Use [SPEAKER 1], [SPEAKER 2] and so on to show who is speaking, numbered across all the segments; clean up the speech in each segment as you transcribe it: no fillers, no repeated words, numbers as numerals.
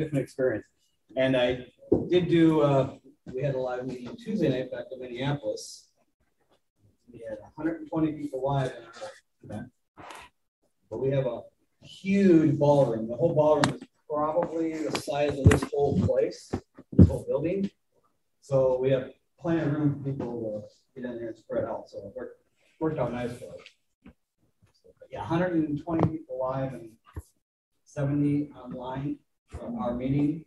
[SPEAKER 1] different experience. And I did do, we had a live meeting Tuesday night back in Minneapolis. We had 120 people live in our event. But we have a huge ballroom. The whole ballroom is probably the size of this whole place, this whole building. So we have plenty of room for people to get in there and spread out. So it worked out nice for us. But yeah, 120 people live and 70 online from our meeting.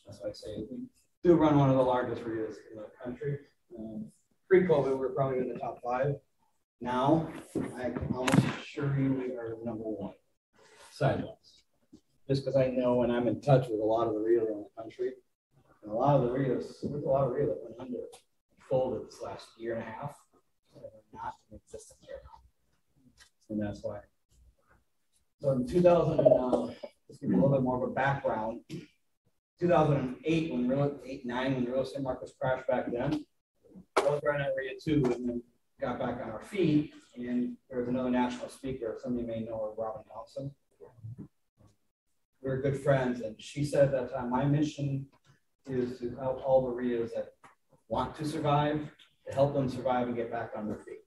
[SPEAKER 1] That's why I say we do run one of the largest REIAs in the country. Pre-COVID, we were probably in the top 5. Now, I can almost assure you we are #1 sidewalks. Just because I know and I'm in touch with a lot of the REIAs around the country. And a lot of the REIAs, there's a lot of REIAs that went under, folded this last year and a half. That are not in existence right now. And that's why. So in 2000, just give you a little bit more of a background. 2008, when real estate markets crashed back then, I was running at REIA 2 and then got back on our feet. And there was another national speaker, some of you may know her, Robin Thompson. We were good friends, and she said at that time, my mission is to help all the REIAs that want to survive, to help them survive and get back on their feet.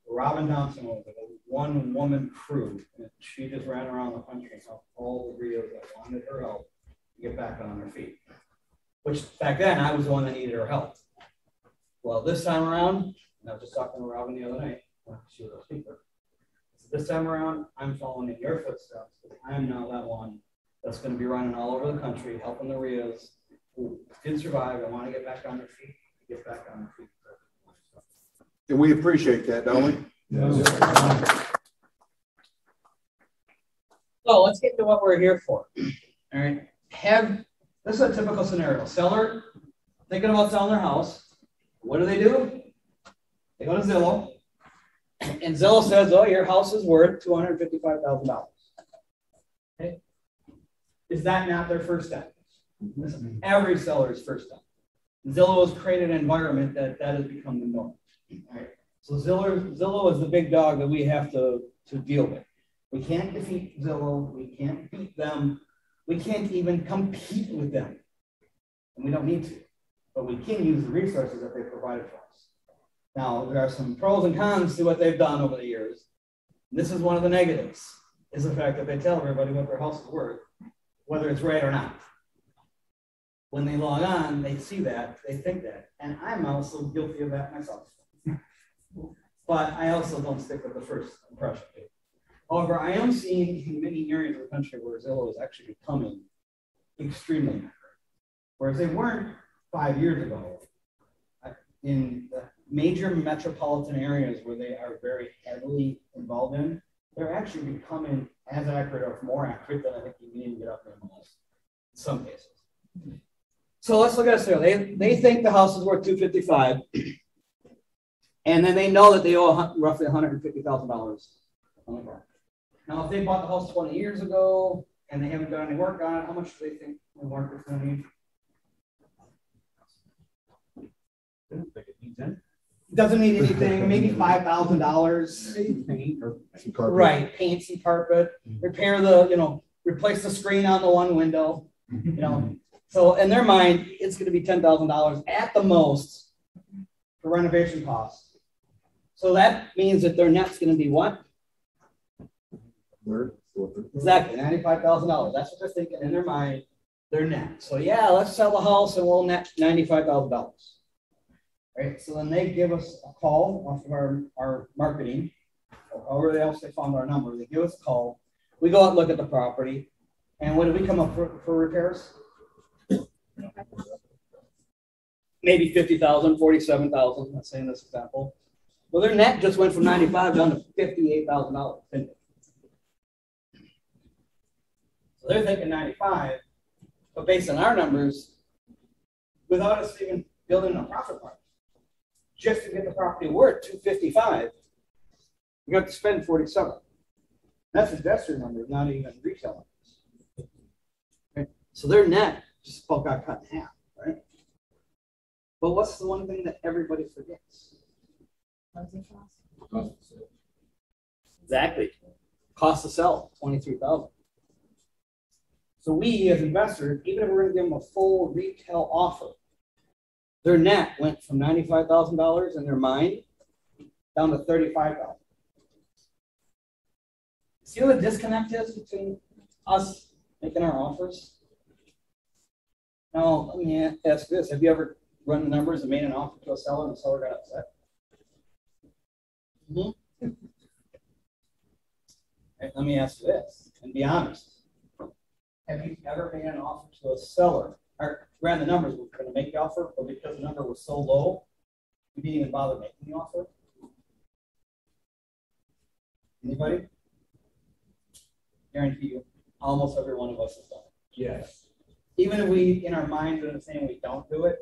[SPEAKER 1] Robin Thompson was a one-woman crew, and she just ran around the country and helped all the REIAs that wanted her help to get back on their feet. Which back then, I was the one that needed her help. Well, this time around, and I was just talking to Robin the other night, she was a speaker. So this time around, I'm following in your footsteps. I'm now that one that's going to be running all over the country, helping the REIAs who did survive and want to get back on their feet, get back on their feet.
[SPEAKER 2] And we appreciate that, don't we?
[SPEAKER 1] Yes. So let's get to what we're here for. All right. This is a typical scenario. Seller thinking about selling their house. What do? They go to Zillow. And Zillow says, oh, your house is worth $255,000. Okay. Is that not their first step? Every seller's first step. Zillow has created an environment that has become the norm. Right? So Zillow is the big dog that we have to deal with. We can't defeat Zillow. We can't beat them. We can't even compete with them. And we don't need to. But we can use the resources that they provided for us. Now, there are some pros and cons to what they've done over the years. This is one of the negatives, is the fact that they tell everybody what their house is worth, whether it's right or not. When they log on, they see that, they think that. And I'm also guilty of that myself. But I also don't stick with the first impression. However, I am seeing in many areas of the country where Zillow is actually becoming extremely accurate. Whereas they weren't 5 years ago. In the major metropolitan areas where they are very heavily involved in, they're actually becoming as accurate or more accurate than I think you need to get up there in some cases. So let's look at this. They think the house is worth $255,000, and then they know that they owe roughly $150,000 on the property. Now, if they bought the house 20 years ago and they haven't done any work on it, how much do they think the work is going to need? I don't think it needs anything. Doesn't need anything, maybe $5,000.
[SPEAKER 2] Paint or some carpet.
[SPEAKER 1] Right, paint some carpet, repair replace the screen on the one window, So in their mind, it's going to be $10,000 at the most for renovation costs. So that means that their net's going to be what? Exactly, $95,000. That's what they're thinking in their mind, their net. So yeah, let's sell the house and we'll net $95,000. Right, so then they give us a call off of our marketing, or however else they found our number. They give us a call. We go out and look at the property. And what did we come up for repairs? Maybe $50,000, $47,000, let's say in this example. Well, their net just went from $95,000 down to $58,000. So they're thinking $95,000, but based on our numbers, without us even building a profit margin, just to get the property worth $255,000, you have to spend $47,000. That's investor numbers, not even retail numbers. Okay. So their net just about got cut in half, right? But what's the one thing that everybody forgets? Exactly. Cost to sell, $23,000. So we, as investors, even if we're going to give them a full retail offer, their net went from $95,000 in their mind down to $35,000. See what the disconnect is between us making our offers? Now, let me ask this. Have you ever run the numbers and made an offer to a seller and the seller got upset? Mm-hmm. Right, let me ask you this, and be honest. Have you ever made an offer to a seller, or ran the numbers, we were going to make the offer, but because the number was so low, we didn't even bother making the offer? Anybody? Guarantee you, almost every one of us has done it.
[SPEAKER 3] Yes.
[SPEAKER 1] Even if we, in our minds, are saying we don't do it,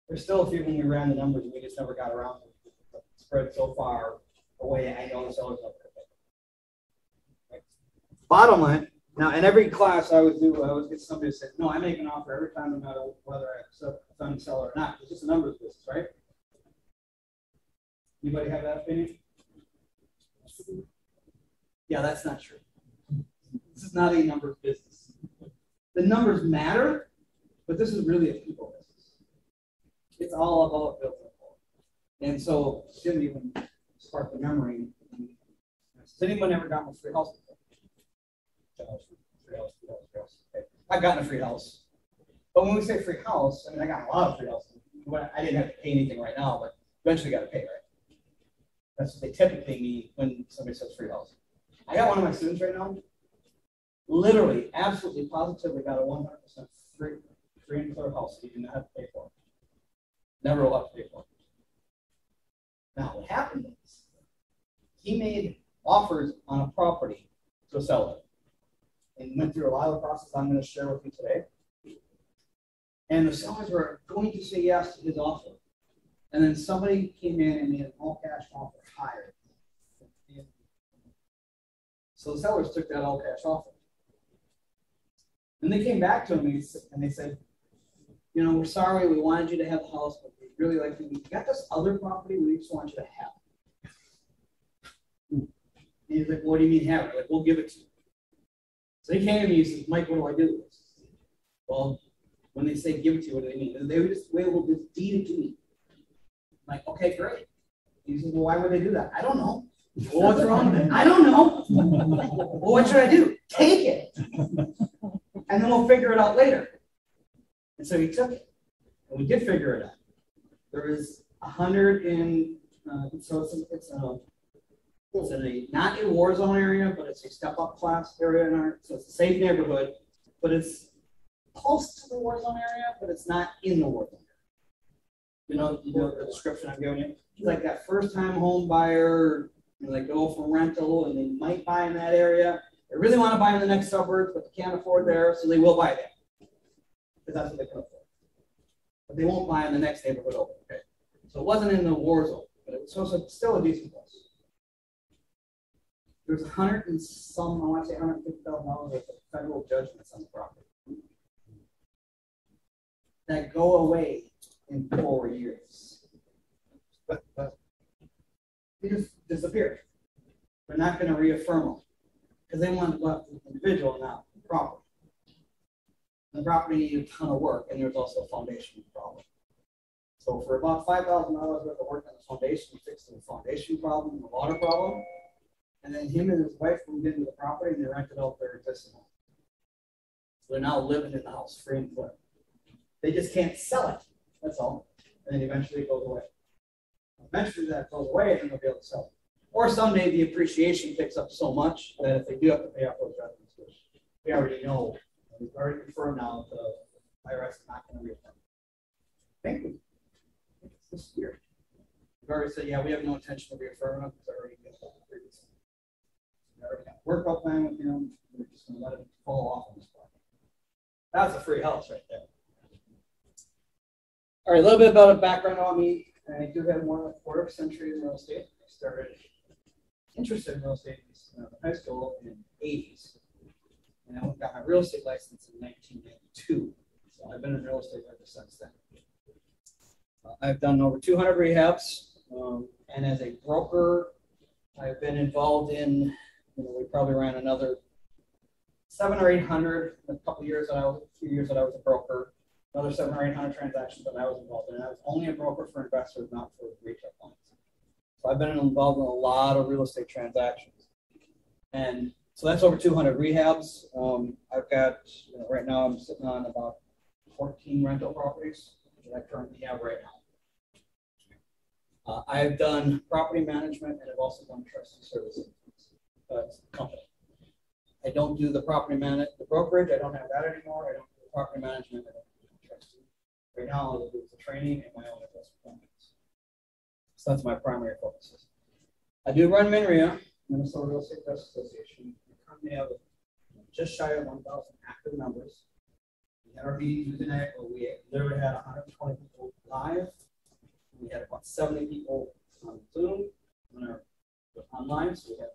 [SPEAKER 1] there's still a few when we ran the numbers and we just never got around to it. Spread so far away, I know the seller's not going to pay. Right. Bottom line, now in every class I would get somebody to say, no, I make an offer every time no matter whether I accept the seller or not. It's just a numbers business, right? Anybody have that opinion? Yeah, that's not true. This is not a numbers business. The numbers matter, but this is really a people business. It's all about building rapport. And so, Jim even sparked the memory. Has anyone ever gotten a free house before? Free house. Okay. I've gotten a free house. But when we say free house, I mean, I got a lot of free houses. I didn't have to pay anything right now, but eventually got to pay, right? That's what they typically mean when somebody says free house. I got one of my students right now, literally, absolutely, positively got a 100% free and clear house he didn't have to pay for. Never will have to pay for it. Now, what happened is he made offers on a property to a seller and went through a lot of the process I'm going to share with you today. And the sellers were going to say yes to his offer. And then somebody came in and made an all-cash offer higher. So the sellers took that all-cash offer. And they came back to him and they said, you know, we're sorry, we wanted you to have the house, but we really like you. We got this other property we just want you to have. And he's like, what do you mean have it? Like, we'll give it to you. So he came to me and says, Mike, what do I do? Well, when they say give it to you, what do they mean? They were just able to deed it to me. I'm like, okay, great. He says, well, why would they do that? I don't know. Well, what's wrong with it? I don't know. Well, what should I do? Take it. And then we'll figure it out later. And so he took it. And we did figure it out. There is 100 in, so it's in a, not a war zone area, but it's a step-up class area in our, so it's a safe neighborhood, but it's close to the war zone area, but it's not in the war zone area. You know the description I'm giving you? It's like that first-time home buyer, you know, they go from rental and they might buy in that area. They really want to buy in the next suburbs, but they can't afford there, so they will buy there. Because that's what they can afford. But they won't buy in the next neighborhood over. Okay. So it wasn't in the war zone, but it was still a decent place. There's 100 and some, I want to say $150,000 worth of federal judgments on the property that go away in 4 years. They just disappear. They're not going to reaffirm them because they want to go after the individual, not the property. The property needed a ton of work, and there's also a foundation problem. So for about $5,000 worth of work on the foundation, we fixed the foundation problem, the water problem, and then him and his wife moved into the property and they rented out their existing home. So they're now living in the house free and clear. They just can't sell it. That's all. And then eventually it goes away. Eventually that goes away and then they'll be able to sell it. Or someday the appreciation picks up so much that if they do have to pay off those judgments, which we already know, we've already confirmed now that the IRS is not going to reaffirm. Thank you. It's this year. We've already said, yeah, we have no intention of reaffirming them because I already did that previously. We already got a workout plan with him. We're just going to let it fall off on this part. That's a free house right there. All right, a little bit about a background on me. I do have more than a quarter of a century in real estate. I started interested in real estate in high school in the 80s. And I got my real estate license in 1992. So I've been in real estate ever since then. I've done over 200 rehabs. And as a broker, I've been involved in, we probably ran another 700 or 800 in a couple of years a few years that I was a broker. Another 700 or 800 transactions that I was involved in. I was only a broker for investors, not for retail clients. So I've been involved in a lot of real estate transactions. And so that's over 200 rehabs. I've got, right now I'm sitting on about 14 rental properties that I currently have right now. I've done property management and I've also done trustee services company. I don't do the property management, the brokerage. I don't have that anymore. I don't do the property management. I don't do the trustee. Right now, I'll do the training and my own investment companies. So that's my primary focus. I do run MAO, Minnesota Real Estate Investors Association. We currently have just shy of 1,000 active members. We had our meetings tonight where we literally had 120 people live. We had about 70 people on Zoom online. So we had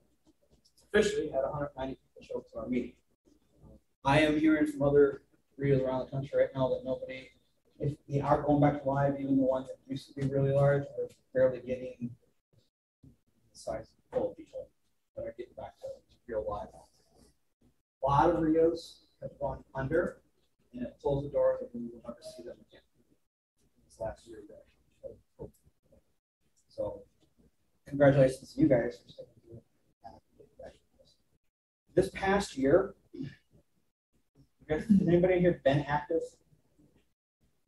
[SPEAKER 1] officially had 190 people show up to our meeting. I am hearing from other REIAs around the country right now that nobody, if they are going back to live, even the ones that used to be really large, are barely getting the size full of people that are getting back to real live. A lot of REIAs have gone under and have closed the doors, and we will never see them again. This last year, so congratulations to you guys for sticking to it. This past year, has anybody here been active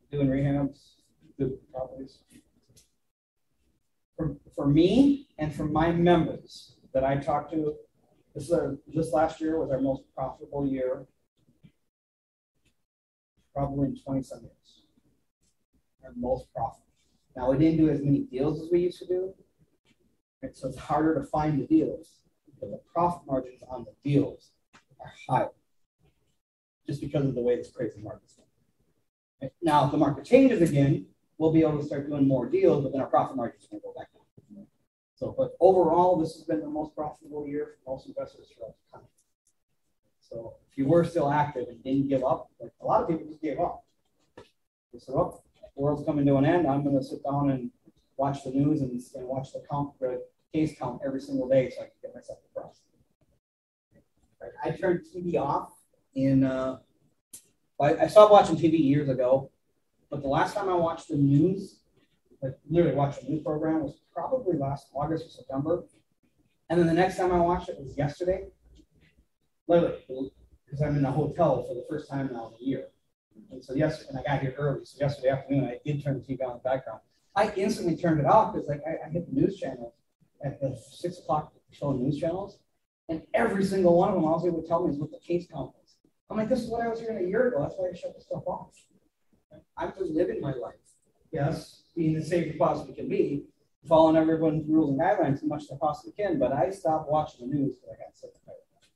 [SPEAKER 1] doing rehabs, doing properties? For me and for my members that I talked to, this last year was our most profitable year, probably in 20-some years. Our most profitable. Now, we didn't do as many deals as we used to do, right? So it's harder to find the deals, but the profit margins on the deals are higher, just because of the way this crazy market's going. Right? Now, if the market changes again, we'll be able to start doing more deals, but then our profit margins are going to go back down. So, but overall, this has been the most profitable year for most investors throughout the country. So, if you were still active and didn't give up, like a lot of people just gave up. They said, "Oh, the world's coming to an end. I'm going to sit down and watch the news and watch the case count every single day so I can get myself across." I turned TV off I stopped watching TV years ago, but the last time I watched the news, like literally watched a news program, was probably last August or September. And then the next time I watched it was yesterday, literally, because I'm in a hotel for the first time now in a year. And so and I got here early, so yesterday afternoon I did turn the TV on in the background. I instantly turned it off because I hit the news channel at the 6 o'clock show news channels, and every single one of them, all they would tell me is what the case count was. I'm like, this is what I was hearing a year ago. That's why I shut this stuff off. I'm just living my life. Yes, being as safe as possibly can be, following everyone's rules and guidelines as much as I possibly can, but I stopped watching the news because I got sick of it.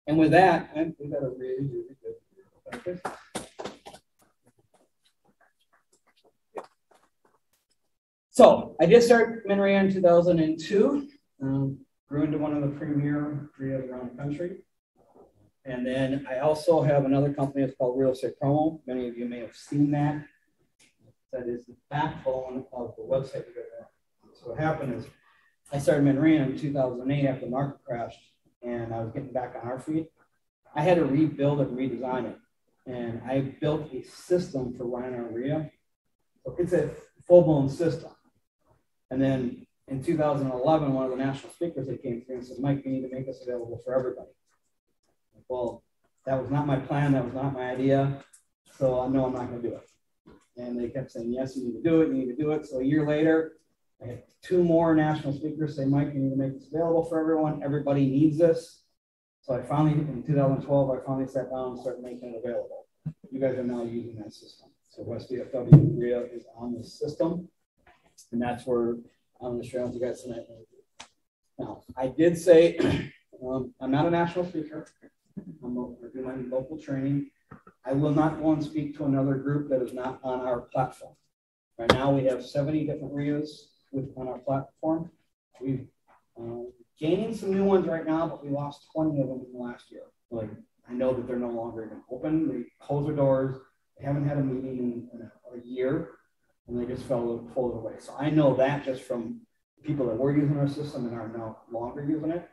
[SPEAKER 1] And with that, we've got a really, really good year. So I did start REIA in 2002, grew into one of the premier REIAs around the country. And then I also have another company that's called Real Estate Promo. Many of you may have seen that. That is the backbone of the website we got. So what happened is I started REIA in 2008 after the market crashed, and I was getting back on our feet. I had to rebuild it and redesign it. And I built a system for running our REIA. So it's a full-blown system. And then in 2011, one of the national speakers that came through and said, "Mike, you need to make this available for everybody." Well, that was not my plan. That was not my idea. So I know I'm not going to do it. And they kept saying, "Yes, you need to do it. You need to do it." So a year later, I had 2 more national speakers say, "Mike, you need to make this available for everyone. Everybody needs this." So I finally, in 2012, I finally sat down and started making it available. You guys are now using that system. So West DFW REIA is on this system. And that's where I'm going to share with you guys tonight. Now, I did say, I'm not a national speaker. I'm doing my local training. I will not go and speak to another group that is not on our platform. Right now, we have 70 different REIAs on our platform. We've gaining some new ones right now, but we lost 20 of them in the last year. Like, I know that they're no longer even open. They closed their doors. They haven't had a meeting in a year, and they just folded away. So I know that just from people that were using our system and are no longer using it.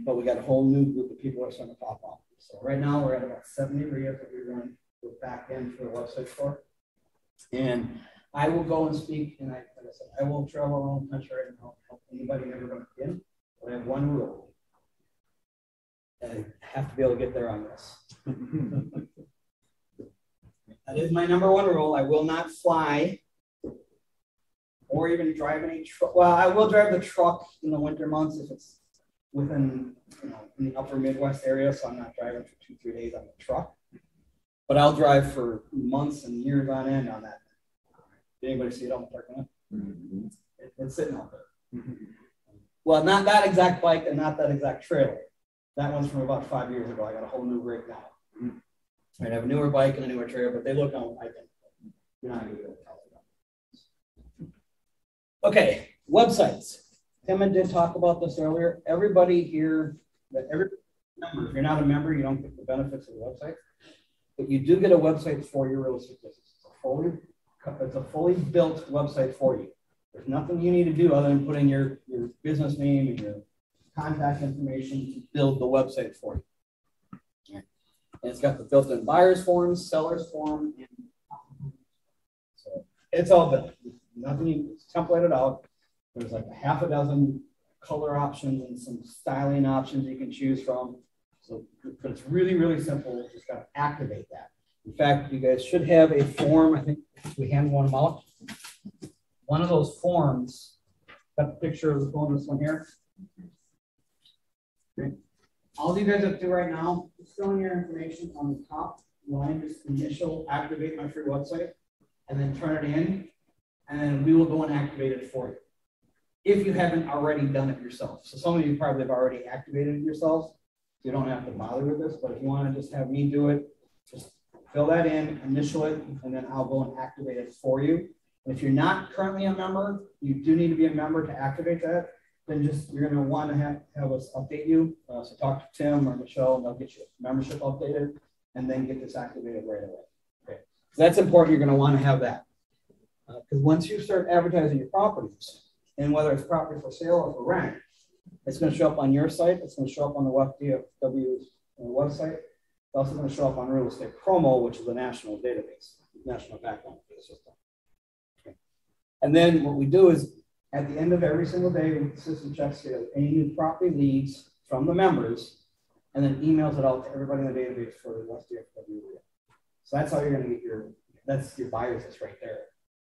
[SPEAKER 1] But we got a whole new group of people that are starting to pop off. So right now we're at about 70 REIAs that we run the back end for the website for. And I will go and speak, and like I said, I will travel around the country and help anybody never going to in. But I have one rule. I have to be able to get there on this. That is my number one rule. I will not fly or even drive any truck. Well, I will drive the truck in the winter months if it's within, in the upper Midwest area, so I'm not driving for 2-3 days on the truck. But I'll drive for months and years on end on that. Did anybody see it on the parking lot? Mm-hmm. It's sitting out there. Mm-hmm. Well, not that exact bike and not that exact trailer. That one's from about 5 years ago. I got a whole new rig now. Mm-hmm. I have a newer bike and a newer trailer, but they look identical. You're not going to be able to tell them. Okay, websites. Tim did talk about this earlier. Everybody here, if you're not a member, you don't get the benefits of the website. But you do get a website for your real estate business. It's a fully built website for you. There's nothing you need to do other than put in your business name and your contact information to build the website for you. Okay. And it's got the built-in buyer's forms, seller's form, and so it's all built. Nothing, it's templated out. There's like a half a dozen color options and some styling options you can choose from. So, but it's really, really simple. You just got to activate that. In fact, you guys should have a form. I think we hand one out. One of those forms, got the picture of the phone, this one here. Okay. All you guys have to do right now is fill in your information on the top line, just initial activate my free website, and then turn it in, and then we will go and activate it for you. If you haven't already done it yourself. So some of you probably have already activated it yourselves. You don't have to bother with this, but if you want to just have me do it, just fill that in, initial it, and then I'll go and activate it for you. And if you're not currently a member, you do need to be a member to activate that. Then you're going to want to have us update you. So talk to Tim or Michelle, and they'll get your membership updated, and then get this activated right away. Okay, so that's important. You're going to want to have that because once you start advertising your properties, and whether it's property for sale or for rent, it's going to show up on your site. It's going to show up on the DFW's website. It's also going to show up on Real Estate Promo, which is a national database, national background system. Okay. And then what we do is at the end of every single day, the system checks any new property leads from the members and then emails it out to everybody in the database for the West DFW REIA. So that's how you're going to get that's your buyers list right there.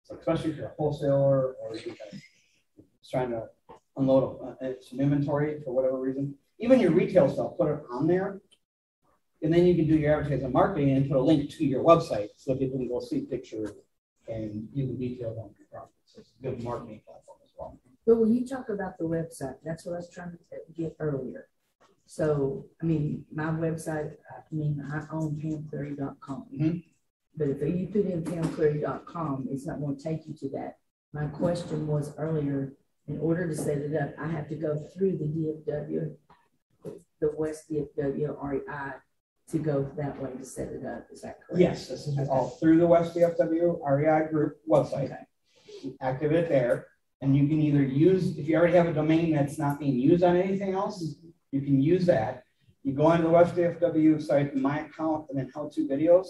[SPEAKER 1] So especially if you're a wholesaler or you're just trying to unload some inventory for whatever reason. Even your retail stuff, put it on there. And then you can do your advertising and marketing and put a link to your website so people can go see pictures and you can detail on your property. So it's a good marketing platform as well.
[SPEAKER 3] But when you talk about the website, that's what I was trying to get earlier. So, I mean, my website, I own PamCleary.com. Mm-hmm. But if you put in PamCleary.com, it's not going to take you to that. My question was earlier, in order to set it up, I have to go through the DFW, the West DFW REI to go that way to set it up. Is that correct?
[SPEAKER 1] Yes, this is all through the West DFW REI Group website. Okay. Activate it there. And you can either use, if you already have a domain that's not being used on anything else, you can use that. You go onto the West DFW site, my account, and then how-to videos.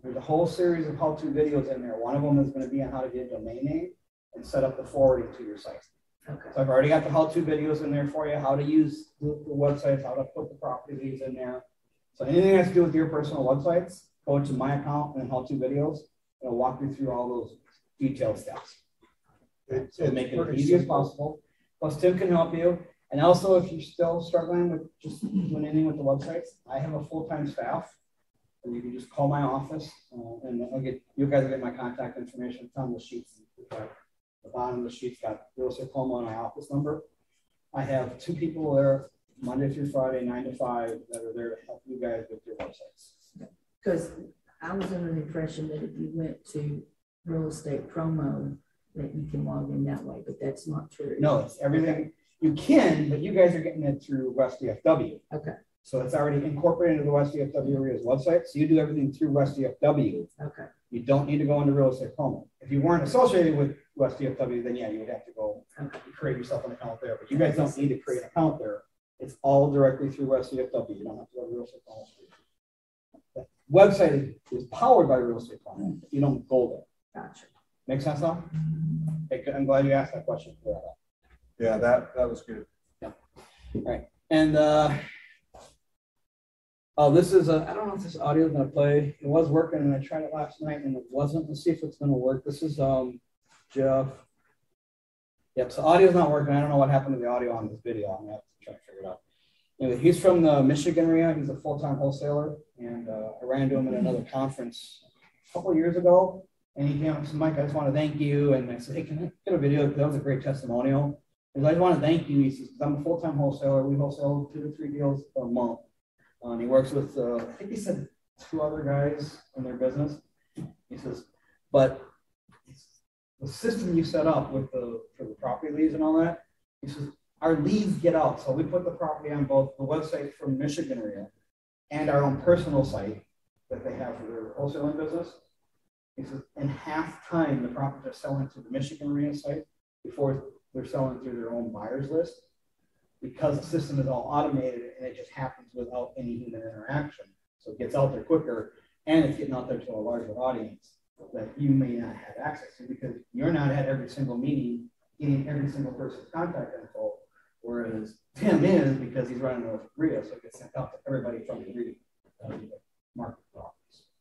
[SPEAKER 1] There's a whole series of how-to videos in there. One of them is going to be on how to get a domain name and set up the forwarding to your site. Okay. So I've already got the how-to videos in there for you, how to use the websites, how to put the property leads in there. So anything that has to do with your personal websites, go to my account and how-to videos, and I'll walk you through all those detailed steps. So make it as easy as possible. Plus, Tim can help you. And also, if you're still struggling with just doing anything with the websites, I have a full-time staff. And you can just call my office, and you guys will get my contact information. It's on the sheets. The bottom of the sheet's got Real Estate Promo and my office number. I have 2 people there Monday through Friday, 9 to 5, that are there to help you guys with your websites.
[SPEAKER 3] Because I was under the impression that if you went to Real Estate Promo, that you can log in that way, but that's not true.
[SPEAKER 1] No, it's everything. Okay. You can, but you guys are getting it through West DFW. Okay. So it's already incorporated into the West DFW REIA's website. So you do everything through West DFW. Okay. You don't need to go into Real Estate Promo. If you weren't associated with West DFW, then yeah, you would have to go create yourself an account there. But you guys don't need to create an account there. It's all directly through West DFW. You don't have to go to Real Estate Pro. The website is powered by Real Estate Pro. You don't go there.
[SPEAKER 3] Gotcha.
[SPEAKER 1] Make sense now? Okay, I'm glad you asked that question.
[SPEAKER 2] Yeah, that was good.
[SPEAKER 1] Yeah. All right. And oh, this is I don't know if this audio is gonna play. It was working, and I tried it last night, and it wasn't. Let's see if it's gonna work. This is Jeff. Yep. So audio's not working. I don't know what happened to the audio on this video. I'm gonna have to try to figure it out. Anyway, he's from the Michigan area. He's a full-time wholesaler, and I ran into him at another conference a couple of years ago. And he came up and said, Mike, I just want to thank you. And I said, hey, can I get a video? That was a great testimonial. Because I just want to thank you. He says, I'm a full-time wholesaler. We wholesale 2 to 3 deals a month. He works with, I think he said 2 other guys in their business. He says, but the system you set up with for the property leads and all that, he says, our leads get out. So we put the property on both the website from Michigan area and our own personal site that they have for their wholesaling business. He says, in half time, the properties are selling to the Michigan area site before they're selling through their own buyers list, because the system is all automated and it just happens without any human interaction. So it gets out there quicker, and it's getting out there to a larger audience that you may not have access to, because you're not at every single meeting getting every single person's contact info, whereas Tim is, because he's running with REIA, so it gets sent out to everybody from the REIA market office.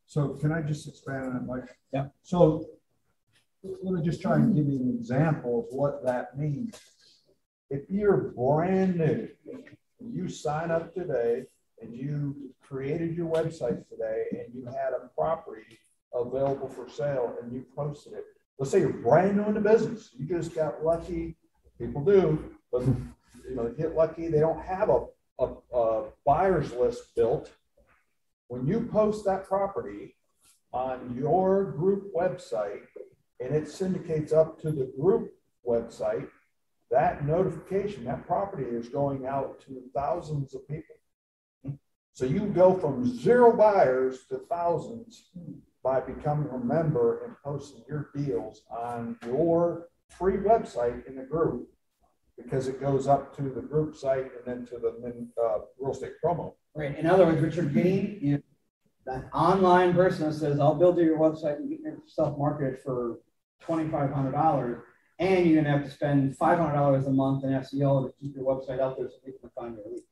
[SPEAKER 2] So can I just expand on that, Mike?
[SPEAKER 1] Yeah.
[SPEAKER 2] So let me just try and give you an example of what that means. If you're brand new, you sign up today and you created your website today and you had a property available for sale and you posted it. Let's say you're brand new in the business. You just got lucky. People do, but you know, they get lucky. They don't have a buyer's list built. When you post that property on your group website and it syndicates up to the group website, that notification, that property is going out to thousands of people. So you go from 0 buyers to thousands by becoming a member and posting your deals on your free website in the group, because it goes up to the group site and then to the real estate promo.
[SPEAKER 1] Right. In other words, what you're getting is that online person that says, I'll build your website and get yourself marketed for $2,500, and you're going to have to spend $500 a month in SEO to keep your website out there so people can find your leads.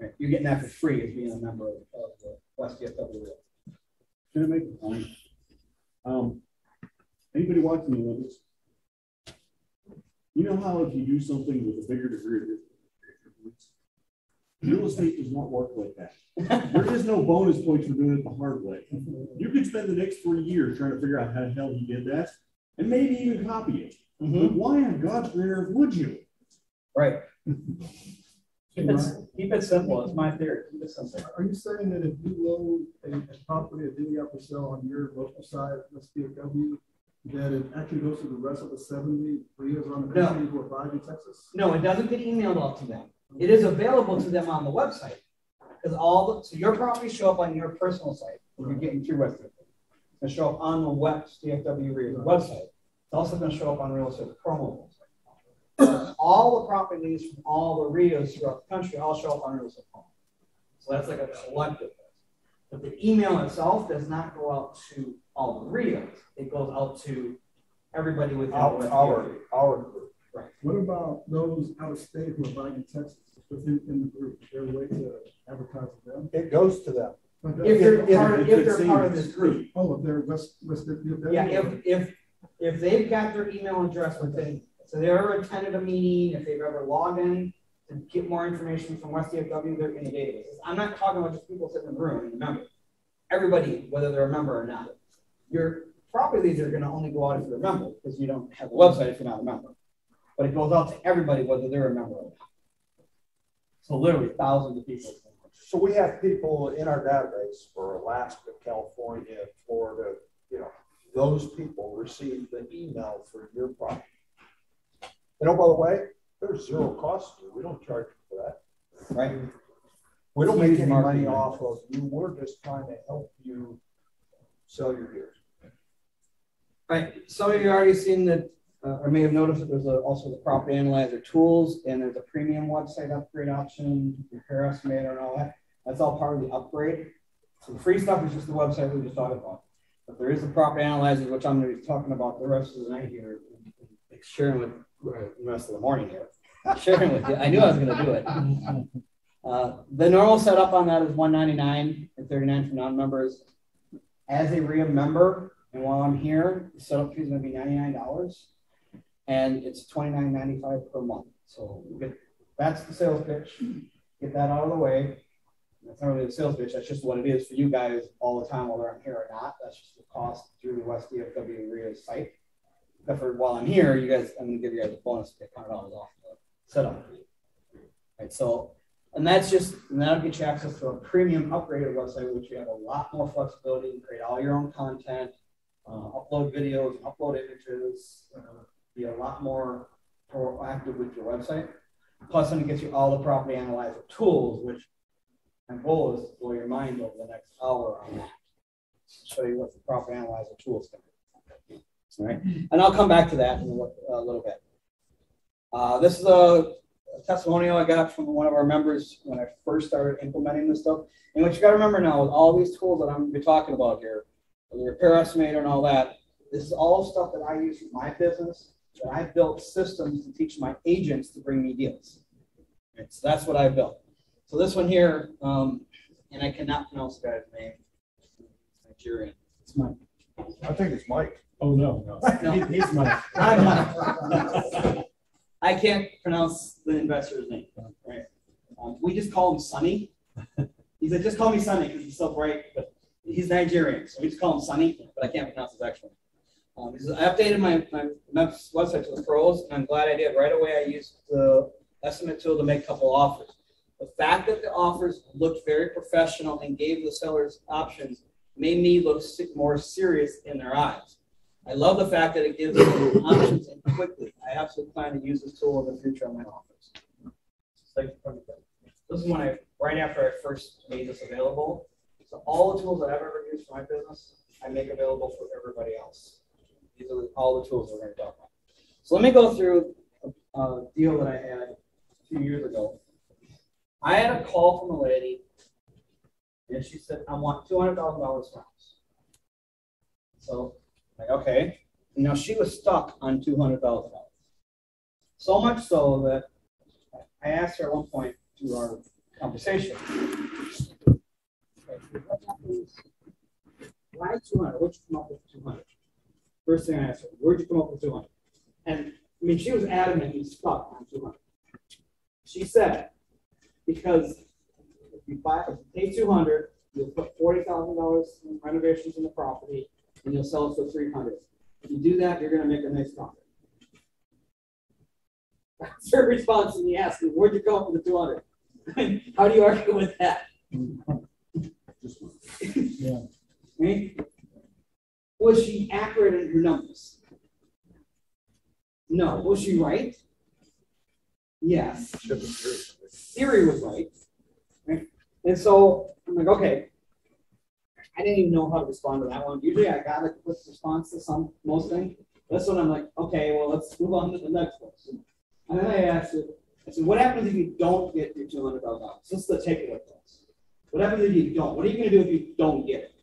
[SPEAKER 1] Right. You're getting that for free as being a member of the West DFW.
[SPEAKER 4] Can I make a point? Anybody watching the Olympics? You know how if you do something with a bigger degree of real estate does not work like that. There is no bonus points for doing it the hard way. You could spend the next 3 years trying to figure out how the hell you did that, and maybe even copy it. But why on God's green earth would you?
[SPEAKER 1] Right. Keep it simple. It's my theory. Keep it simple.
[SPEAKER 5] Are you saying that if you load a property or video for sale on your local site, let's DFW, that it actually goes to the rest of the 70 REIAs around the country who are buying in Texas?
[SPEAKER 1] No, it doesn't get emailed out to them. It is available to them on the website, because so your properties show up on your personal site when you're getting through West DFW. It's going to show up on the West DFW REIA website. It's also going to show up on Real Estate Promo website. All the property leads from all the REIAs throughout the country all show up on Real Estate Promo. So that's like a collective list. But the email itself does not go out to all the REIAs. It goes out to everybody within
[SPEAKER 2] our group.
[SPEAKER 1] Right.
[SPEAKER 5] What about those out of state who are buying in Texas within the group? Is there a way to advertise to them?
[SPEAKER 2] It goes to them.
[SPEAKER 1] If they're part of this group.
[SPEAKER 5] Oh, if they're
[SPEAKER 1] If they've got their email address within, so they ever attended a meeting, if they've ever logged in to get more information from West DFW, they're in the database. I'm not talking about just people sitting in the room and member. Everybody, whether they're a member or not. Your property leads are going to only go out if you're a member, because you don't have a website if you're not a member. But it goes out to everybody, whether they're a member or not. So literally thousands of people.
[SPEAKER 2] So we have people in our database for Alaska, California, Florida. You know, those people receive the email for your property. And oh, by the way, there's 0 cost to you. We don't charge you for that.
[SPEAKER 1] Right.
[SPEAKER 2] We don't make any money off of you. We're just trying to help you sell your deals.
[SPEAKER 1] Right. Some of you already seen the or may have noticed that there's also the property analyzer tools, and there's a premium website upgrade option, repair estimator, and all that. That's all part of the upgrade. So the free stuff is just the website we just talked about. But there is the property analyzers, which I'm going to be talking about the rest of the night here, sharing with the rest of the morning here. Sharing with you. I knew I was going to do it. The normal setup on that is $199 and $39 for non-members. As a REIA member, and while I'm here, the setup fee is going to be $99, and it's $29.95 per month. So that's the sales pitch. Get that out of the way. That's not really the sales pitch. That's just what it is for you guys all the time, whether I'm here or not. That's just the cost through the West DFW REIA site. But for while I'm here, you guys, I'm going to give you guys a bonus to get $100 off the setup fee. Right. So, and that's just, and that'll get you access to a premium upgraded website, which you have a lot more flexibility. You can create all your own content, upload videos, upload images, be a lot more proactive with your website. Plus, then it gets you all the property analyzer tools, which my goal is to blow your mind over the next hour on that. Show you what the property analyzer tools can do. All right, and I'll come back to that in a little bit. This is a testimonial I got from one of our members when I first started implementing this stuff. And what you got to remember now with all these tools that I'm going to be talking about here, the repair estimator and all that, this is all stuff that I use for my business, that I built systems to teach my agents to bring me deals. Right, so that's what I built. So this one here, and I cannot pronounce the guy's name. It's Nigerian. It's Mike.
[SPEAKER 2] I think it's Mike.
[SPEAKER 4] Oh, no. He's Mike.
[SPEAKER 1] I'm Mike. I can't pronounce the investor's name. Right? We just call him Sonny. He said, just call me Sonny because he's so bright, but he's Nigerian, so we just call him Sonny, but I can't pronounce his actual name. He says, I updated my website to the pros, and I'm glad I did. Right away, I used the estimate tool to make a couple offers. The fact that the offers looked very professional and gave the sellers options made me look more serious in their eyes. I love the fact that it gives them options and quickly. I absolutely plan to use this tool in the future on my offers. This is when right after I first made this available. So all the tools that I've ever used for my business, I make available for everybody else. These are all the tools we're going to talk about. So let me go through a deal that I had a few years ago. I had a call from a lady, and she said, I want $200,000 for house. So, like, okay. Now, she was stuck on $200,000. So much so that I asked her at one point through our conversation, why 200? Where'd you come up with 200? First thing I asked her, where'd you come up with 200? And, I mean, she was adamant and stuck on 200. She said, because if you pay 200, you'll put $40,000 in renovations in the property, and you'll sell it for 300. If you do that, you're going to make a nice profit. That's her response to me asking, where'd you come up with the 200? How do you argue with that?
[SPEAKER 4] Yeah.
[SPEAKER 1] Right? Was she accurate in her numbers? No. Was she right? Yes. Theory was right. And so I'm like, okay. I didn't even know how to respond to that one. Usually I got a quick response to most things. This one I'm like, okay, well, let's move on to the next one. And then I asked her, I said, what happens if you don't get your $200,000? This is the takeaway clause. What happens if you don't? What are you going to do if you don't get it?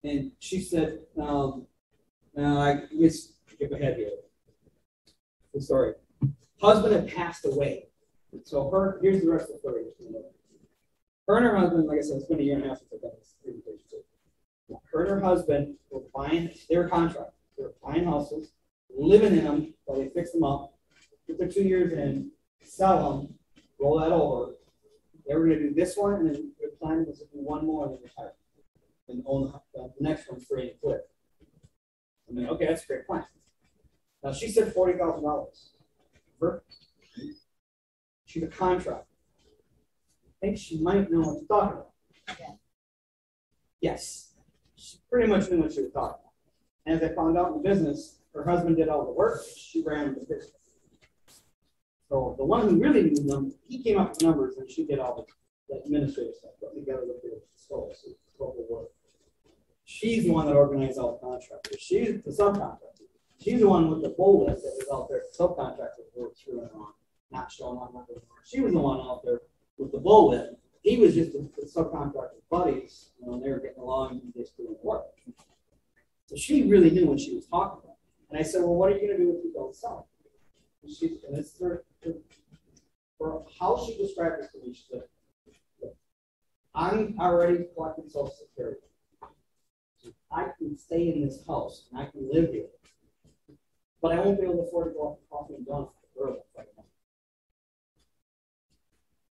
[SPEAKER 1] And she said, I just skip ahead here. The story. Husband had passed away. So here's the rest of the story. Her and her husband, like I said, it's been a year and a half since I've done this presentation too. Her and her husband were buying, they were contractors. They were buying houses, living in them while they fixed them up, put their 2 years in, sell them, roll that over. They were going to do this one, and then their plan was to do one more and then retire. And own the next one free and clear. I mean, okay, that's a great plan. Now, she said $40,000. She's a contractor. I think she might know what she's talking about. Yeah. Yes. She pretty much knew what she was talking about. And as I found out in the business, her husband did all the work. She ran the business. So the one who really knew them, he came up with numbers, and she did all the administrative stuff. Put together the scope of work. She's the one that organized all the contractors. She's the subcontractor. She's the one with the bullet that was out there, subcontractor worked through and on, not showing up. She was the one out there with the bullet. He was just the subcontractor buddies, you know, and they were getting along and just doing work. So she really knew what she was talking about. And I said, well, what are you going to do if you don't sell? And this is for how she described this to me. She said, I'm already collecting Social Security. I can stay in this house and I can live here, but I won't be able to afford to go off to coffee and donuts for the girl right now.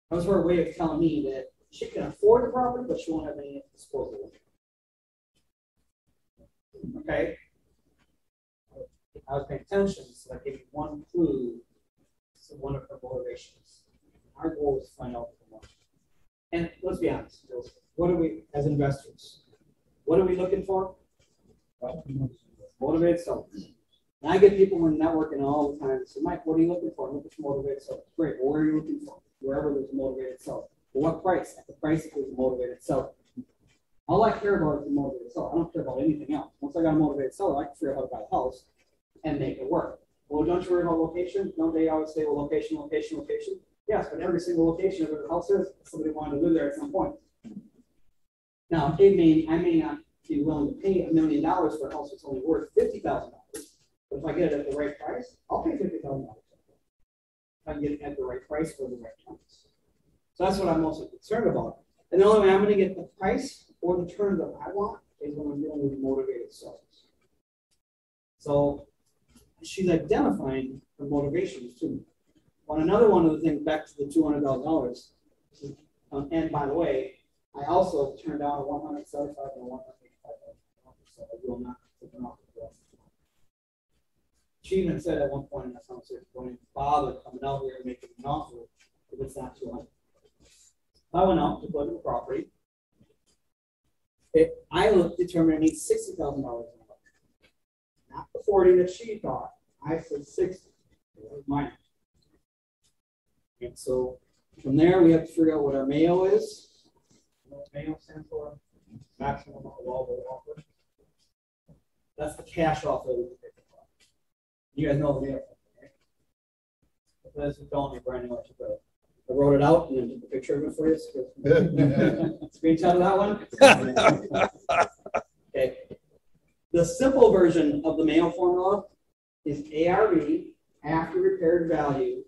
[SPEAKER 1] That was her way of telling me that she can afford the property, but she won't have any disposable. Okay. I was paying attention, so I gave you one clue to one of her motivations. Our goal is to find out more. And let's be honest, what are we, as investors, what are we looking for? Motivated sellers. And I get people in networking all the time. So, Mike, what are you looking for? I'm looking for motivated sellers. Great. Well, where are you looking for? Wherever there's a motivated seller. But what price? At the price if there's a motivated seller. All I care about is the motivated seller. I don't care about anything else. Once I got a motivated seller, I can figure out how to buy a house and make it work. Well, don't you worry about location? Don't they always say, well, location, location, location? Yes, but every single location of a house is, somebody wanted to live there at some point. Now, I may not be willing to pay $1 million for a house that's only worth $50,000. But if I get it at the right price, I'll pay $50,000. If I can get it at the right price for the right terms. So that's what I'm mostly concerned about. And the only way I'm going to get the price or the terms that I want is when I'm dealing with motivated sellers. So she's identifying her motivations too. On another one of the things, back to the $200,000, and by the way, I also turned down a $175,000 and a $185,000, so I will not take an offer for that. She even said at one point in that conversation, don't even bother coming out here and making an offer if it's not $200,000. I went out to look at the property. I determined I need $60,000 not the 40 that she thought. I said 60. That was mine. And so from there, we have to figure out what our MAO is. What MAO stands for? Maximum allowable offer. That's the cash offer that we can pick up. You guys know the MAO, right? If this is telling you brand new, I wrote it out and then took a picture of it for you. Screenshot of that one. Okay. The simple version of the MAO formula is ARV after repaired value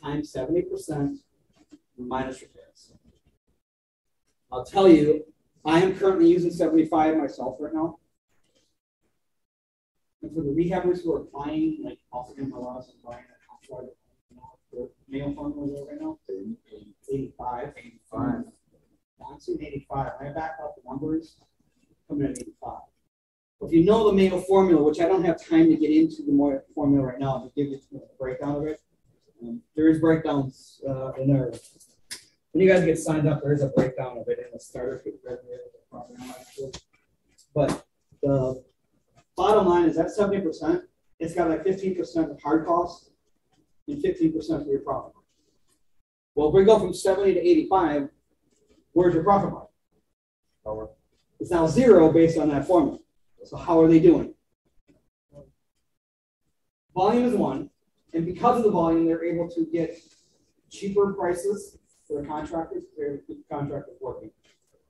[SPEAKER 1] times 70% minus repairs. I'll tell you, I am currently using 75 myself right now. And for the rehabbers who are buying, like also in my loss and buying a house, the MAO formula right now, 85. I'm seeing 85. I back up the numbers, coming at 85. If you know the MAO formula, which I don't have time to get into the formula right now, to give you a breakdown of it. There is breakdowns in there. When you guys get signed up, there is a breakdown of it in the starter kit. But the bottom line is that 70%, it's got like 15% of hard costs and 15% for your profit margin. Well, if we go from 70 to 85, where's your profit margin? It's now 0 based on that formula. So how are they doing? Volume is 1, and because of the volume, they're able to get cheaper prices for the contractors. They're keep the contractors working,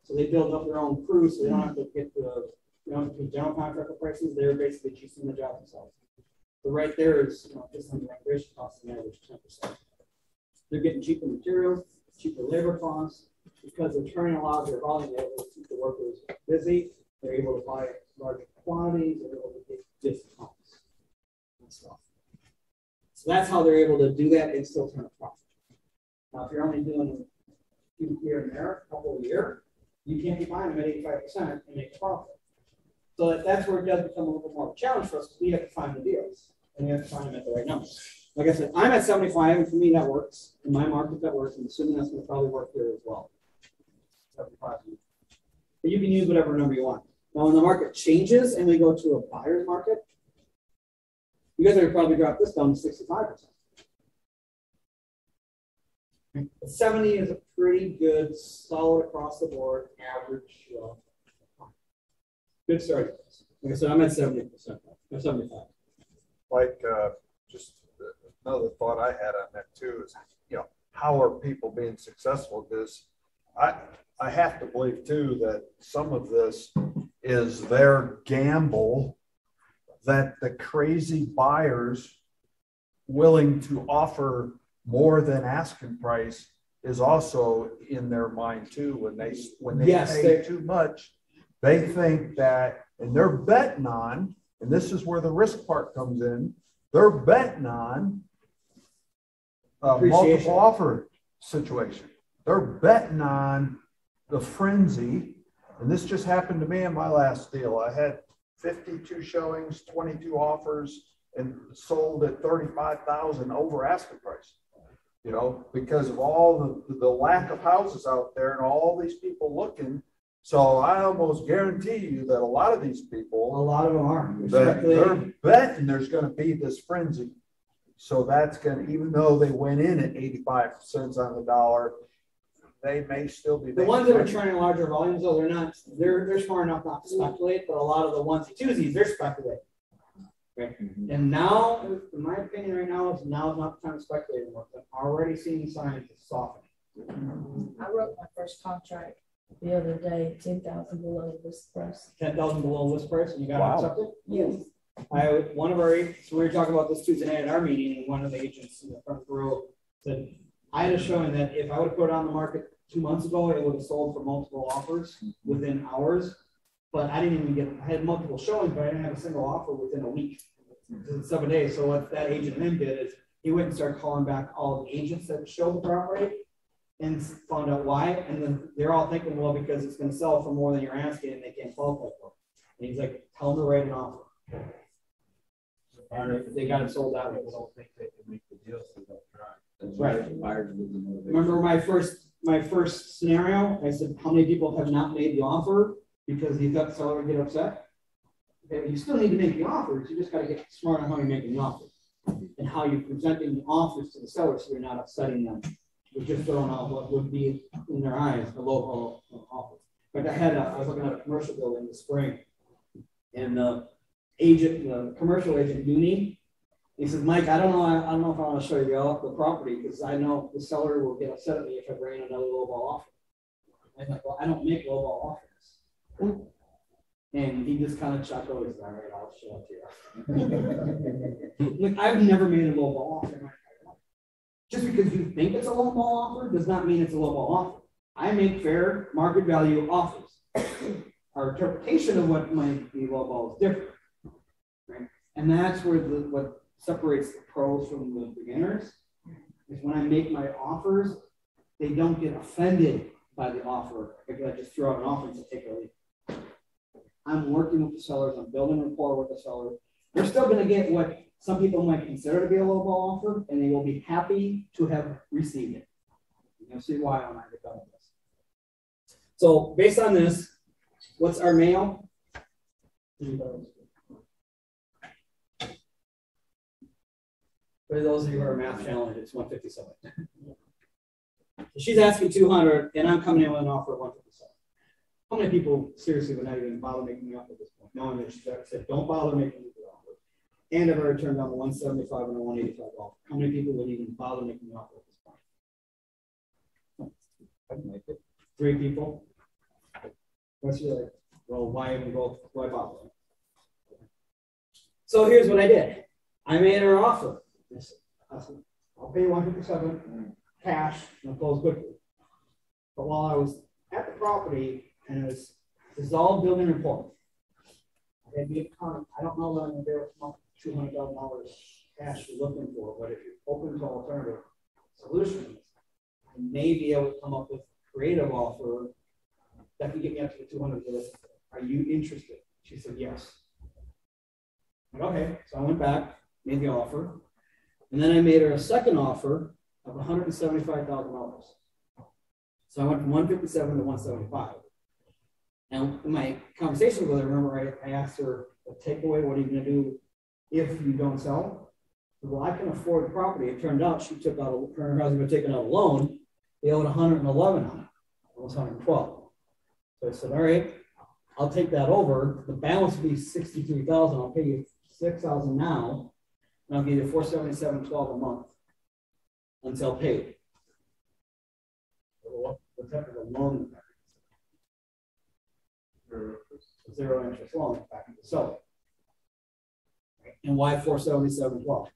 [SPEAKER 1] so they build up their own crew, so they don't have to get the general contractor prices. They're basically choosing the job themselves. So right there is just on the renovation costs an average 10%. They're getting cheaper materials, cheaper labor costs, because they're turning a lot of their volume. They're able to keep the workers busy. They're able to buy larger quantities. They're able to get discounts and stuff. So that's how they're able to do that and still turn a profit. Now, if you're only doing a few here and there, a couple a year, you can't be buying them at 85% and make a profit. So that's where it does become a little bit more of a challenge for us, because we have to find the deals and we have to find them at the right number. Like I said, I'm at 75, and for me that works. In my market that works, and assuming that's going to probably work here as well. 75. But you can use whatever number you want. Now, when the market changes and we go to a buyer's market, you guys are going to probably drop this down to 65%. 70 is a pretty good, solid across the board, average. Good starting place. Like I said, I'm at 70%. I'm 75.
[SPEAKER 2] like, just another thought I had on that too is, how are people being successful? Because I have to believe too that some of this is their gamble that the crazy buyers willing to offer more than asking price is also in their mind too. When they pay too much, they think that, and they're betting on, and this is where the risk part comes in, they're betting on a multiple offer situation. They're betting on the frenzy. And this just happened to me in my last deal. I had 52 showings, 22 offers, and sold at $35,000 over asking price. Because of all the lack of houses out there and all these people looking. So I almost guarantee you that a lot of these people,
[SPEAKER 1] a lot of them are,
[SPEAKER 2] they're betting there's going to be this frenzy. So that's going to, even though they went in at 85 cents on the dollar, they may still be.
[SPEAKER 1] The ones that are trying larger volumes, though, they're smart enough not to speculate, but a lot of the onesie twosies, they're speculating. Right? And now, in my opinion, right now is not the time to speculate anymore. I'm already seeing signs of softening.
[SPEAKER 3] I wrote my first contract the other day, 10,000 below list price.
[SPEAKER 1] 10,000 below list price, and you got it accepted?
[SPEAKER 3] Yes.
[SPEAKER 1] One of our agents, we were talking about this Tuesday night at our meeting, and one of the agents in the front row said, I had a showing that if I would have put it on the market 2 months ago, it would have sold for multiple offers within hours. But I didn't even I had multiple showings, but I didn't have a single offer within a week, 7 days. So what that agent then did is he went and started calling back all the agents that showed the property and found out why. And then they're all thinking, well, because it's going to sell for more than you're asking and they can't qualify for it. And he's like, tell them to write an offer. And if they got it sold out, I don't think they can make the deal, so they'll try. That's right. Remember my first scenario? I said, how many people have not made the offer because he thought the seller would get upset? Okay, you still need to make the offers. You just got to get smart on how you're making the offers and how you're presenting the offers to the seller so you're not upsetting them. You're just throwing out what would be in their eyes a low offer. But I was looking at a commercial building in the spring, and the commercial agent knew me. He says, Mike, I don't know if I want to show you the property because I know the seller will get upset at me if I bring in another lowball offer. I'm like, well, I don't make lowball offers. And he just kind of chuckled. He's like, all right, I'll show it to you. Like, I've never made a lowball offer. Just because you think it's a lowball offer does not mean it's a lowball offer. I make fair market value offers. Our interpretation of what might be lowball is different. Right? And that's where what separates the pros from the beginners is when I make my offers, they don't get offended by the offer because I just throw out an offer and say, take a leave. I'm working with the sellers, I'm building rapport with the seller. They're still going to get what some people might consider to be a lowball offer, and they will be happy to have received it. You'll see why when I get done with this. So based on this, what's our MAO? For those of you who are math challenged, it's 157. She's asking 200, and I'm coming in with an offer of 157. How many people seriously would not even bother making the offer at this point? Knowing that she said, don't bother making the offer. And I've already turned down the 175 and the 185 offer. How many people would even bother making the offer at this point? I can make it. 3 people. What's your like? Well, why bother? So here's what I did. I made her an offer. I said, I'll pay you 157 cash and I'll close quickly. But while I was at the property and it was all building report, I don't know that I'm going to be able to come up with $200,000 cash you're looking for, but if you're open to alternative solutions, I may be able to come up with a creative offer that can get me up to the 200. Are you interested? She said yes. Like, okay, so I went back, made the offer, and then I made her a second offer of $175,000. So I went from 157 to 175. And in my conversation with her, remember I asked her, takeaway, what are you going to do if you don't sell? Well, I can afford the property. It turned out she took out her husband had taken out a loan. They owed 111 on it, almost 112. So I said, all right, I'll take that over. The balance would be 63,000. I'll pay you 6,000 now. and I'll give you $477.12 a month until paid. What's that for the loan? Zero interest loan back to the seller. And why $477.12?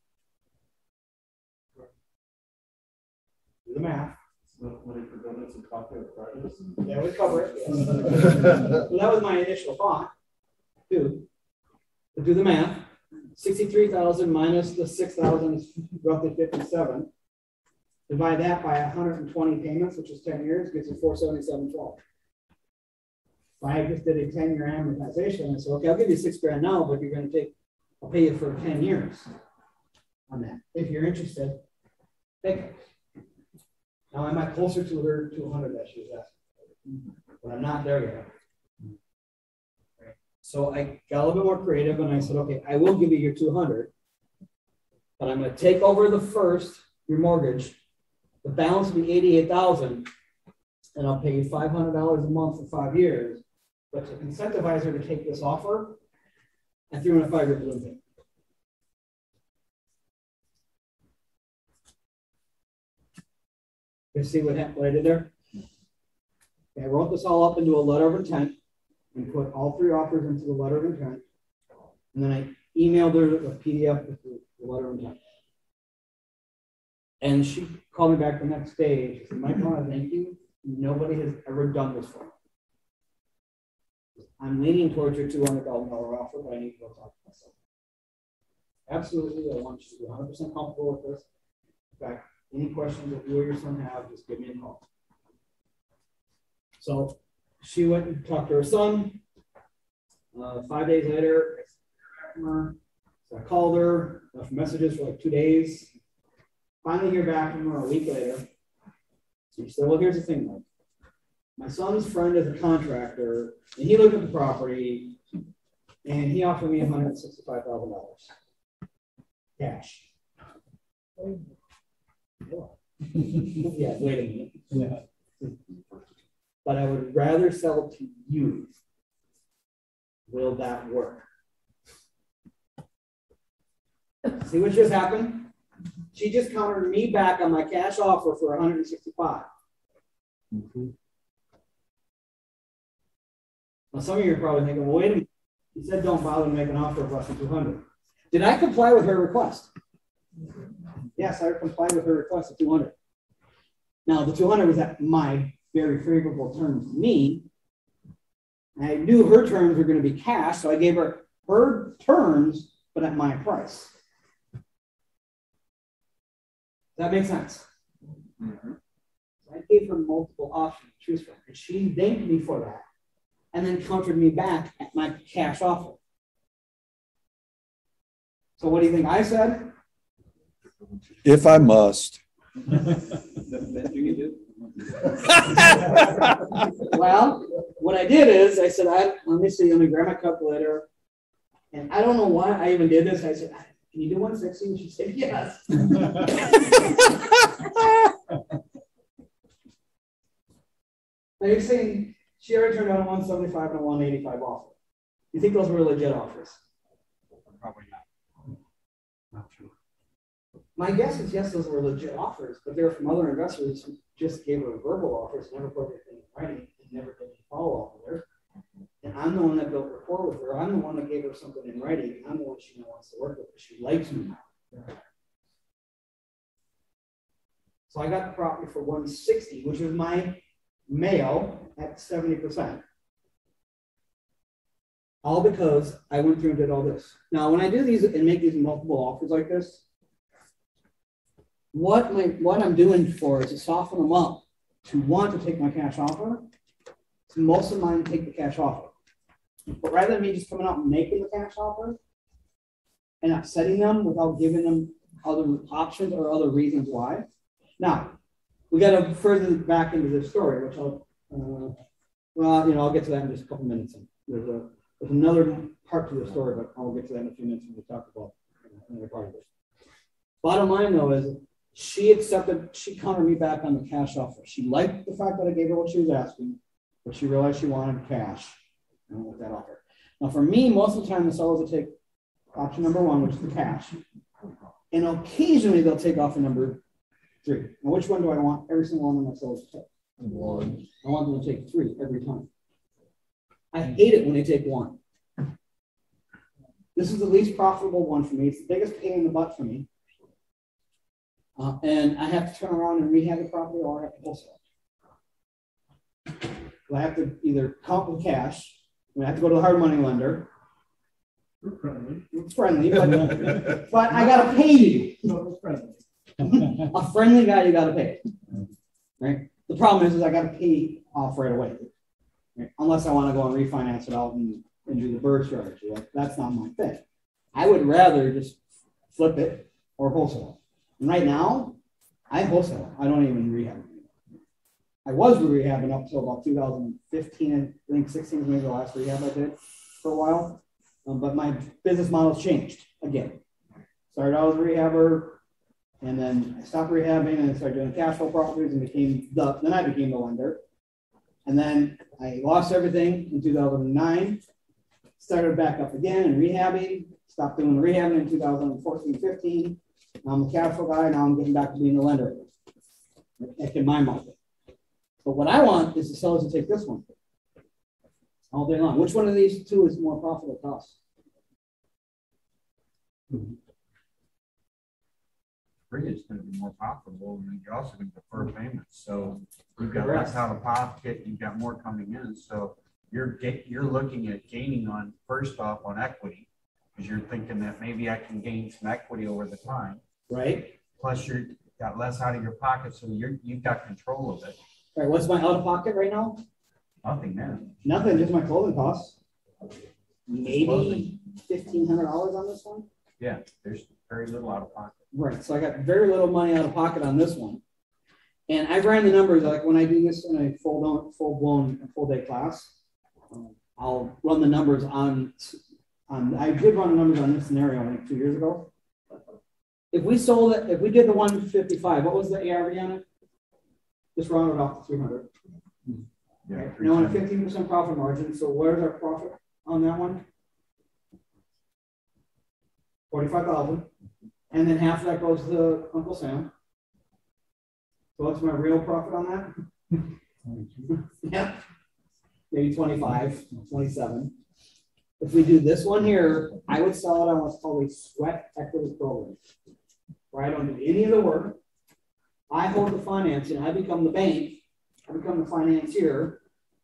[SPEAKER 1] Do the math.
[SPEAKER 4] Money for donuts and coffee at Fridays.
[SPEAKER 1] Yeah, we cover it. Yes. So that was my initial thought, too. But do the math. 63,000 minus the 6,000 is roughly 57. Divide that by 120 payments, which is 10 years, gives you $477.12. If I just did a 10-year amortization, I said, okay, I'll give you $6,000 now, but you're going to I'll pay you for 10 years on that. If you're interested, take it. Now, am I closer to her 200 that she was asking? But I'm not there yet. Right. So I got a little bit more creative and I said, okay, I will give you your 200, but I'm going to take over your mortgage. The balance will be $88,000, and I'll pay you $500 a month for 5 years. But to incentivize her to take this offer, I threw in a 5-year balloon payment. You see what I did there? Okay, I wrote this all up into a letter of intent and put all 3 offers into the letter of intent. And then I emailed her a PDF with the letter of intent. And she called me back the next day. She said, Michael, thank you. Nobody has ever done this for me. I'm leaning towards your $200,000 offer, but I need to go talk to myself. Absolutely, I want you to be 100% comfortable with this. In fact, any questions that you or your son have, just give me a call. So she went and talked to her son. 5 days later, I called her, left messages for like 2 days. Finally hear back from her a week later. She said, well, here's the thing, Mike. My son's friend is a contractor, and he looked at the property, and he offered me $165,000 cash. Yeah, wait a minute. Yeah. But I would rather sell to you. Will that work? See what just happened? She just countered me back on my cash offer for $165,000. Mm-hmm. Now, some of you are probably thinking, well, wait a minute. He said don't bother to make an offer of less than $200,000. Did I comply with her request? Yes, I complied with her request of $200,000. Now, the $200,000 was at my very favorable terms to me. I knew her terms were going to be cash, so I gave her terms, but at my price. Does that make sense? Mm-hmm. So I gave her multiple options to choose from, and she thanked me for that, and then countered me back at my cash offer. So what do you think I said?
[SPEAKER 6] If I must.
[SPEAKER 1] Well, what I did is I said, let me grab my calculator. And I don't know why I even did this. I said, can you do 160? And she said, yes. Now you're saying she already turned down a 175 and a 185 offer. You think those were legit offers?
[SPEAKER 2] Probably not.
[SPEAKER 1] Not true. My guess is yes, those were legit offers, but they're from other investors who just gave her verbal offers, never put anything in writing, and never did any follow-up with her. And I'm the one that built rapport with her. I'm the one that gave her something in writing. I'm the one she now wants to work with. She likes me now. So I got the property for 160, which was my MAO at 70%. All because I went through and did all this. Now, when I do these and make these multiple offers like this, what I'm doing for is to soften them up to want to take my cash offer. So most of mine take the cash offer. But rather than me just coming out and making the cash offer and upsetting them without giving them other options or other reasons why. Now, we got to further back into this story, which I'll get to that in just a couple minutes. There's another part to the story, but I'll get to that in a few minutes when we talk about another part of it. Bottom line, though, is she countered me back on the cash offer. She liked the fact that I gave her what she was asking, but she realized she wanted cash with that offer. Now, for me, most of the time, the sellers will take option number one, which is the cash. And occasionally they'll take off a number 3. Now, which one do I want every single one of my sellers to take? 1. I want them to take 3 every time. I hate it when they take 1. This is the least profitable one for me. It's the biggest pain in the butt for me. And I have to turn around and rehab the property, or I have to wholesale. So I have to either count with cash, I have to go to the hard money lender.
[SPEAKER 5] We're friendly.
[SPEAKER 1] It's friendly, but I got to pay you.
[SPEAKER 5] No, it's friendly.
[SPEAKER 1] A friendly guy, you got to pay. Right? The problem is I got to pay off right away. Right? Unless I want to go and refinance it out and do the bird strategy. Like, that's not my thing. I would rather just flip it or wholesale. And right now, I wholesale. I don't even rehab it. I was rehabbing up until about 2015. I think 16 was maybe the last rehab I did for a while. But my business model's changed again. Started out as a rehabber, and then I stopped rehabbing and I started doing cash flow properties and then I became the lender. And then I lost everything in 2009, started back up again and rehabbing, stopped doing the rehabbing in 2014, 15. Now I'm the cash flow guy, now I'm getting back to being the lender. That's in my market. But what I want is the sellers to take this one all day long. Which one of these two is more profitable to us?
[SPEAKER 7] REIA is going to be more profitable, and you're also going to defer payments. So you've got less out of pocket, you've got more coming in. So you're looking at gaining on, first off, on equity, because you're thinking that maybe I can gain some equity over the time.
[SPEAKER 1] Right.
[SPEAKER 7] Plus you've got less out of your pocket, so you've got control of it.
[SPEAKER 1] All right, what's my out of pocket right now?
[SPEAKER 7] Nothing now.
[SPEAKER 1] Nothing, just my clothing costs. Maybe $1,500 on this one.
[SPEAKER 7] Yeah, there's very little out of pocket.
[SPEAKER 1] Right, so I got very little money out of pocket on this one. And I ran the numbers, like when I do this in a full day class, I'll run the numbers on I did run the numbers on this scenario like 2 years ago. If we sold it, if we did the 155, what was the ARV on it? Just round it off to 300.
[SPEAKER 7] Yeah,
[SPEAKER 1] right. Now on a 15% profit margin, so where's our profit on that one? 45,000. And then half of that goes to Uncle Sam. So what's my real profit on that? Yeah. Maybe 25, 27. If we do this one here, I would sell it on what's called a sweat equity program, where I don't do any of the work. I hold the financing. I become the bank. I become the financier.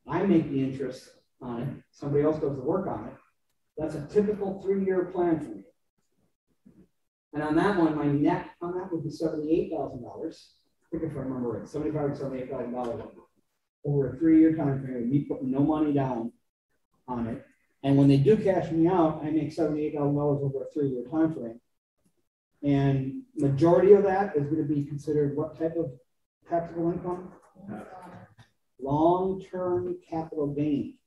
[SPEAKER 1] I make the interest on it. Somebody else does the work on it. That's a typical 3-year plan for me. And on that one, my net on that would be $78,000. I think if I remember right, $75,000 to $78,000 over a 3-year time frame, me putting no money down on it. And when they do cash me out, I make $78,000 over a 3-year time frame. And majority of that is going to be considered what type of taxable income? Long-term capital gain.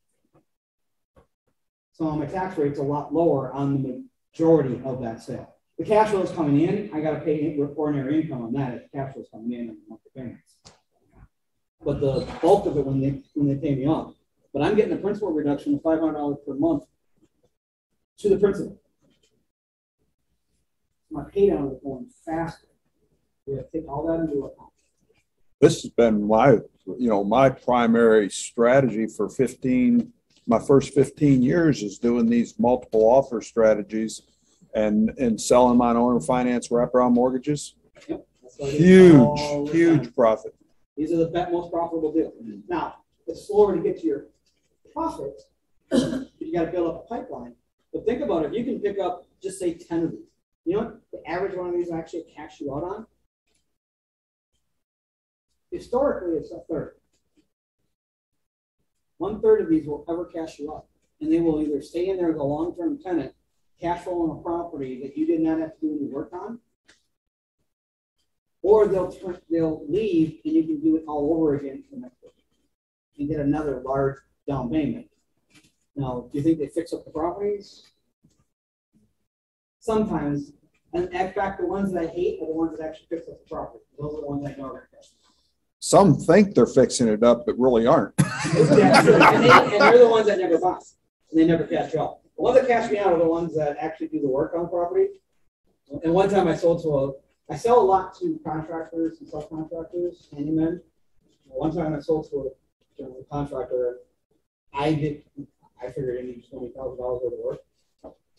[SPEAKER 1] So my tax rate's a lot lower on the majority of that sale. The cash flow is coming in. I got to pay ordinary income on that if the cash flow is coming in on the monthly payments. But the bulk of it when they pay me off. But I'm getting a principal reduction of $500 per month to the principal. My pay down is going faster. We have to take all that into account.
[SPEAKER 6] This has been my primary strategy for my first 15 years is doing these multiple offer strategies and selling my owner finance wraparound mortgages.
[SPEAKER 1] Yep.
[SPEAKER 6] Huge profit.
[SPEAKER 1] These are the most profitable deals. Now, it's slower to get to your profits. You got to build up a pipeline. But think about it. If you can pick up, just say 10 of these. You know what the average one of these actually cash you out on? Historically, it's a third. 1/3 of these will ever cash you out. And they will either stay in there as a long-term tenant, cash flow on a property that you did not have to do any work on, or they'll leave and you can do it all over again for the next year and get another large down payment. Now, do you think they fix up the properties? Sometimes, and in fact, the ones that I hate are the ones that actually fix up the property. Those are the ones I know are cash.
[SPEAKER 6] Some think they're fixing it up, but really aren't.
[SPEAKER 1] Yeah, true. And they're the ones that never buy. And they never cash you out. The ones that cash me out are the ones that actually do the work on property. And one time I sell a lot to contractors and subcontractors, handymen. One time I sold to a general contractor. I figured I needed $20,000 worth of work.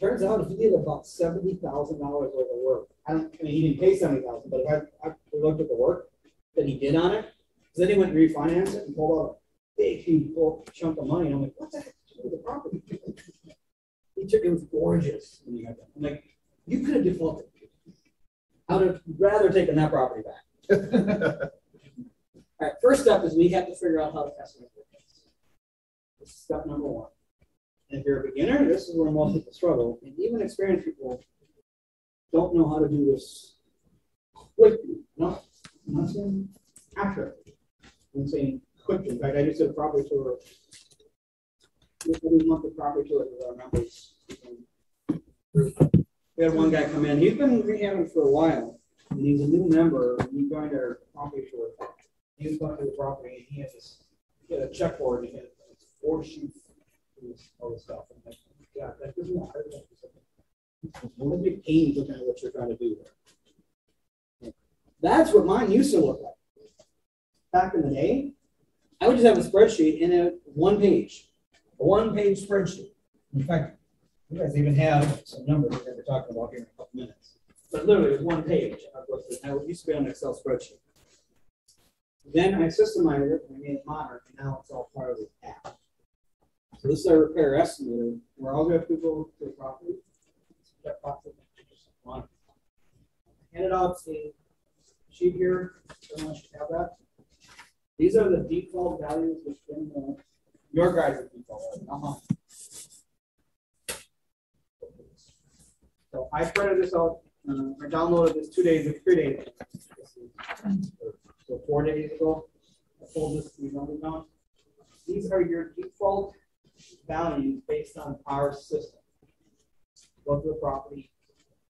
[SPEAKER 1] Turns out he did about $70,000 worth of work. I mean, he didn't pay $70,000, but if I looked at the work that he did on it, then he went and refinanced it and pulled out a big, huge chunk of money. And I'm like, what the heck did you do with the property? It was gorgeous when you got that. I'm like, you could have defaulted. I would have rather taken that property back. All right, first step is we have to figure out how to estimate the risk. This is step number one. And if you're a beginner, this is where most people struggle. And even experienced people don't know how to do this quickly. I'm not saying accurately. I'm saying quickly. In fact, I just did a property tour. Every month, a property tour with our members. We had one guy come in. He's been rehabbing for a while, and he's a new member. And he joined our property tour. He was going to the property, and he had a checkboard, and he had 4 sheets. All this stuff. And like, yeah, that doesn't matter. One big pain looking at what you're trying to do there. That's what mine used to look like. Back in the day, I would just have a spreadsheet in a one-page spreadsheet. In fact, you guys even have some numbers we're going to be talking about here in a couple minutes. But literally, it was one page. I used to be on an Excel spreadsheet. Then I systemized it and I made it modern, and now it's all part of the app. So this is our repair estimator, where all we have to go to the property, check boxes, just one. Hand it out to the sheet here. Everyone should have that. These are the default values within your guys' default value. So I printed this out. I downloaded this 3 days ago. So 4 days ago, I pulled these numbers down. These are your default values based on our system. Go to the property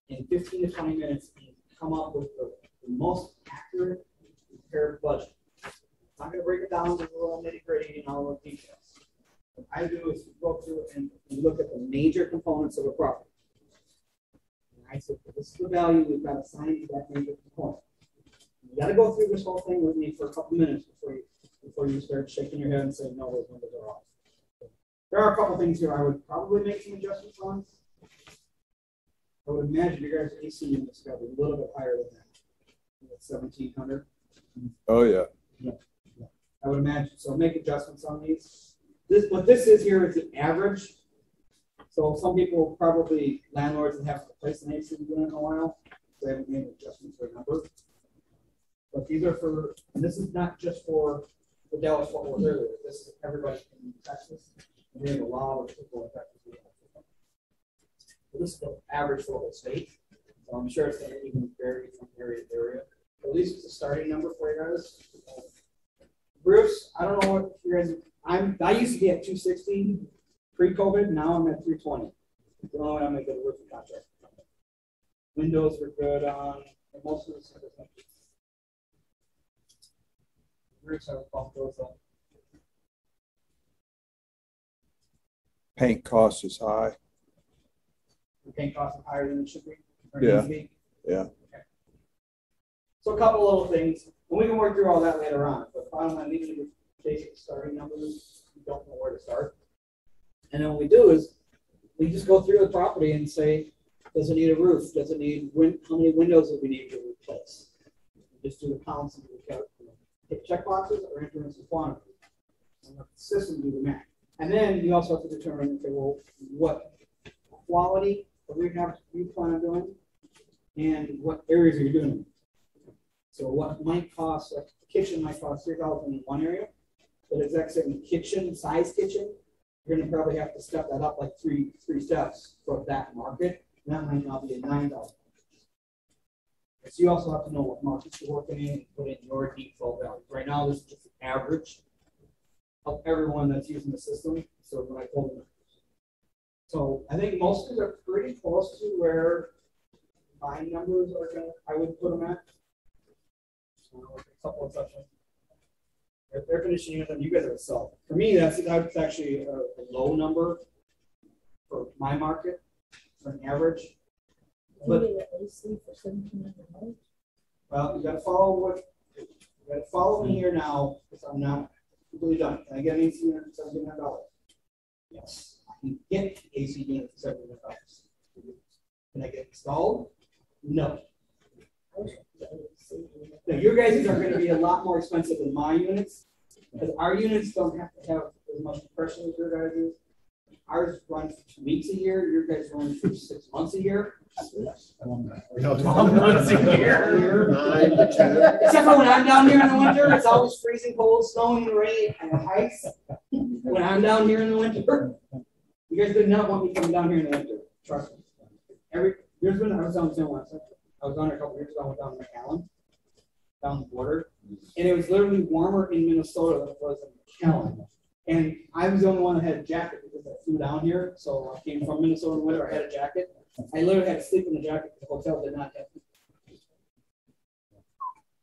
[SPEAKER 1] in 15 to 20 minutes and come up with the most accurate repair budget. I'm not going to break it down to the little nitty-gritty and all the details. What I do is go through and look at the major components of a property. And I said, this is the value we've got assigned to that major component. You got to go through this whole thing with me for a couple minutes before you start shaking your head and saying, no, those numbers are off. There are a couple things here I would probably make some adjustments on. I would imagine your guys' AC unit's got to be a little bit higher than that. It's 1,700.
[SPEAKER 6] Oh, yeah.
[SPEAKER 1] Yeah. I would imagine. So make adjustments on these. What this is here is the average. So some people, probably landlords that have to replace an AC unit in a while, so they haven't made adjustments for a number. But these are for, and this is not just for the Dallas Fort Worth area. This is everybody in Texas. We have a lot of people in Texas. So this is the average for the whole state. So I'm sure it's going to even vary from area to area. But at least it's a starting number for you guys. Roofs, I don't know what you guys. I used to be at 260 pre-COVID. Now I'm at 320. I don't know what I'm going to get a roofing contract. Windows were good on most of the stuff. Roofs have bumped those up.
[SPEAKER 6] Paint cost is high.
[SPEAKER 1] The paint cost is higher than it should be. Or
[SPEAKER 6] Yeah.
[SPEAKER 1] needs to be.
[SPEAKER 6] Yeah.
[SPEAKER 1] Okay. So a couple little things, and we can work through all that later on. But bottom line, these are the basic starting numbers. We don't know where to start. And then what we do is we just go through the property and say, does it need a roof? Does it need how many windows do we need to replace? We just do the counts and hit check boxes or enter in some quantity. And let the system do the math. And then you also have to determine, okay, well, what quality of rehab you plan on doing and what areas are you doing it. So what might cost, like the kitchen might cost $3,000 in one area, but exact same kitchen, size kitchen, you're going to probably have to step that up like three steps for that market. And that might not be a $9. So you also have to know what markets you're working in and put in your default value. Right now, this is just an average of everyone that's using the system. So when I told them, so I think most of them are pretty close to where my numbers are going to, I would put them at. So a couple of exceptions. Air conditioning units, you guys are solid. For me, that's actually a low number for my market, for an average. But
[SPEAKER 3] AC for $1,700.
[SPEAKER 1] well, you gotta follow me here now, because I'm not completely done. Can I get an AC unit for $1,700? Yes, I can get an AC unit for $1,700. Can I get it installed? No. Now, your guys are going to be a lot more expensive than my units, because our units don't have to have as much compression as your guys' do. Ours run for 2 weeks a year. Your guys run for 6 months a year.
[SPEAKER 7] 12 months a year.
[SPEAKER 2] 9 to 10.
[SPEAKER 1] Except for when I'm down here in the winter, it's always freezing cold, snowing, rain, and ice. When I'm down here in the winter, you guys did not want me coming down here in the winter. Trust me. I was down San Juan. I was down there a couple years ago. I went down to McAllen, down the border, and it was literally warmer in Minnesota than it was in McAllen. And I was the only one that had a jacket because I flew down here. So I came from Minnesota in the winter. I had a jacket. I literally had to sleep in the jacket. The hotel did not have.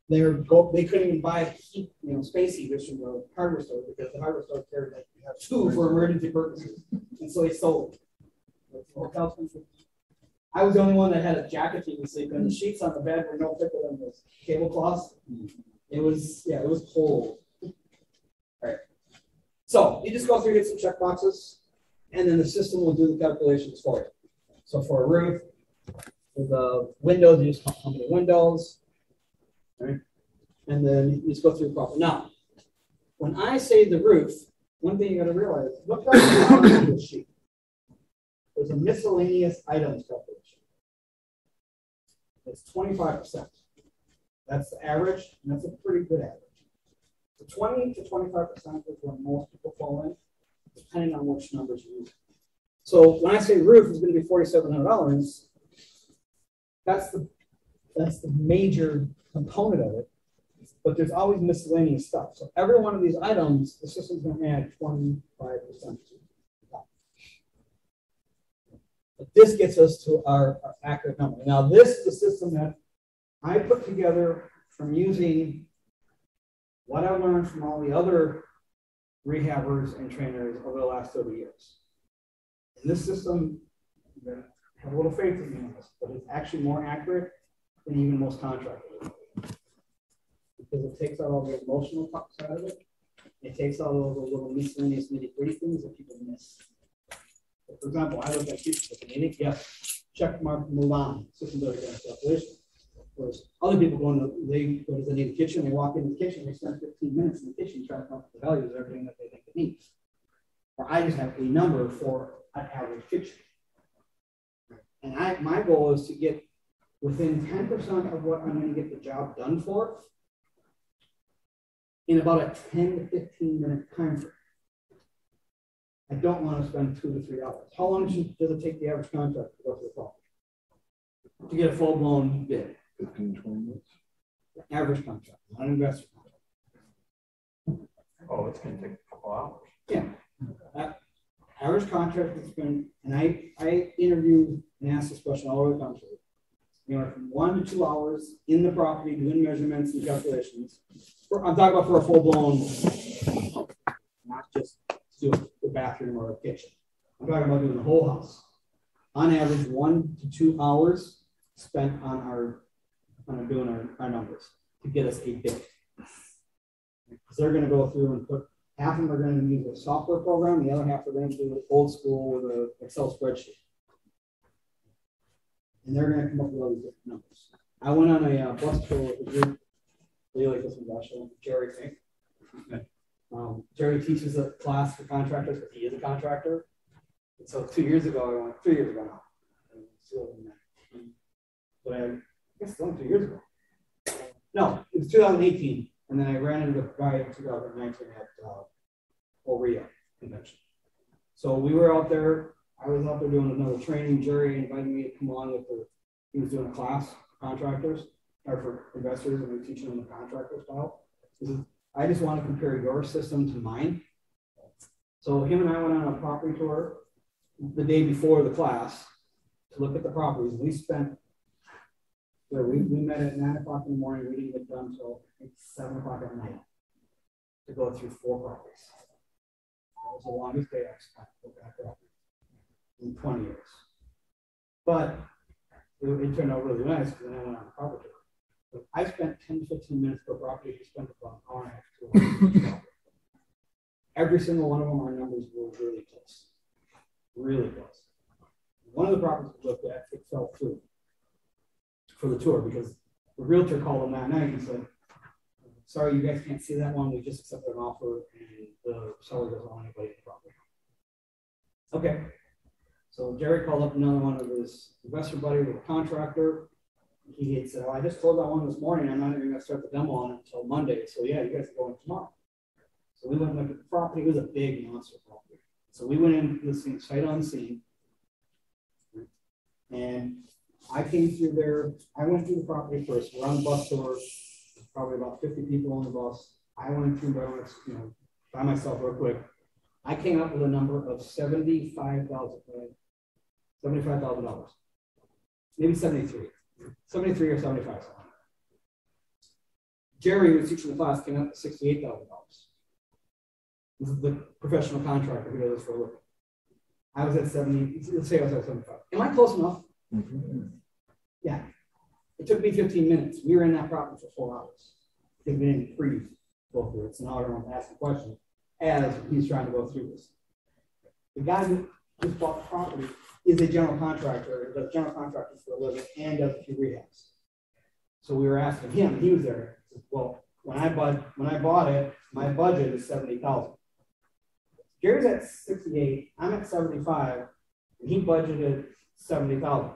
[SPEAKER 1] They couldn't even buy heat, space heaters from the hardware store because the hardware store carried like you have 2 for emergency purposes, and so they sold. I was the only one that had a jacket you could sleep in. The sheets on the bed were no thicker than those tablecloths. It was cold. All right. So you just go through, get some check boxes, and then the system will do the calculations for you. So for a roof, for the windows, you just count how many windows. Right? And then you just go through the problem. Now, when I say the roof, one thing you got to realize, look at the bottom of the sheet. There's a miscellaneous items calculation. It's 25%. That's the average, and that's a pretty good average. So 20 to 25% is where most people fall in, depending on which numbers you use. So when I say roof is going to be $4,700, that's the major component of it. But there's always miscellaneous stuff. So every one of these items, the system's going to add 25% to. But this gets us to our accurate number. Now, this is the system that I put together from using what I learned from all the other rehabbers and trainers over the last 30 years. And this system, you gotta have a little faith in me on this, but it's actually more accurate than even most contractors. Because it takes out all the emotional side of it. It takes out all those little miscellaneous nitty-gritty things that people miss. So for example, I look at people with an idiot, yes, check mark, move on. System does that calculation. Whereas other people they go to the kitchen, they walk into the kitchen, they spend 15 minutes in the kitchen trying to come up with the values of everything that they think they need. Or I just have a number for an average kitchen. And my goal is to get within 10% of what I'm going to get the job done for in about a 10 to 15 minute time frame. I don't want to spend 2 to 3 hours. How long does it take the average contractor to go through the problem? To get a full-blown bid?
[SPEAKER 6] 15, 20 minutes.
[SPEAKER 1] Average contract, not an investor contract.
[SPEAKER 7] Oh, it's going to take a couple hours.
[SPEAKER 1] Yeah. Average contract has been, and I interviewed and asked this question all over the country. From 1 to 2 hours in the property doing measurements and calculations. I'm talking about for a full-blown, not just doing the bathroom or a kitchen. I'm talking about doing the whole house. On average, 1 to 2 hours spent on doing our numbers to get us a bid. Because they're going to go through and put, half of them are going to use a software program, the other half are going to do it old school with an Excel spreadsheet. And they're going to come up with all these different numbers. I went on a bus tour with a group. They like this one, Josh, Jerry Fink. Jerry teaches a class for contractors because he is a contractor. And so 2 years ago, I went 3 years ago now. But I guess it's only 2 years ago. No, it was 2018. And then I ran into the guy in 2019 at REIA convention. So we were out there. I was out there doing another training. Jerry invited me to come along with he was doing a class for contractors or for investors, and we were teaching them the contractor style. I just want to compare your system to mine. So him and I went on a property tour the day before the class to look at the properties. We spent, we met at 9 o'clock in the morning. We didn't get done until 7 o'clock at night to go through 4 properties. That was the longest day I've spent looking at properties in 20 years. But it turned out really nice because then I went on the property. But I spent 10 to 15 minutes per property. He spent about an hour and a half, 2 hours. Every single one of them, our numbers were really close. Really close. One of the properties we looked at, it fell through for the tour because the realtor called him that night and said, sorry, you guys can't see that one. We just accepted an offer and the seller doesn't want anybody in the property. Okay. So Jerry called up another one of his investor buddy with a contractor. He had said, oh, I just closed that one this morning. I'm not even going to start the demo on it until Monday. So yeah, you guys are going tomorrow. So we went and looked at the property. It was a big monster property. So we went in this thing sight unseen. And I came through there. I went through the property first. We're on the bus tour. Probably about 50 people on the bus. I went through by myself real quick. I came up with a number of $75,000. Maybe 73. 73 or 75. Jerry, who was teaching the class, came up with $68,000. This is the professional contractor who does this for a living. I was at 70. Let's say I was at 75. Am I close enough? Mm-hmm. Yeah. It took me 15 minutes. We were in that property for 4 hours. Because we didn't go through it. So now everyone's asking questions as he's trying to go through this. The guy who just bought the property is a general contractor, does general contracting for a living, and does a few rehabs. So we were asking him, he was there. He said, well, when I bought it, my budget is $70,000. Gary's at 68, I'm at 75, and he budgeted $70,000.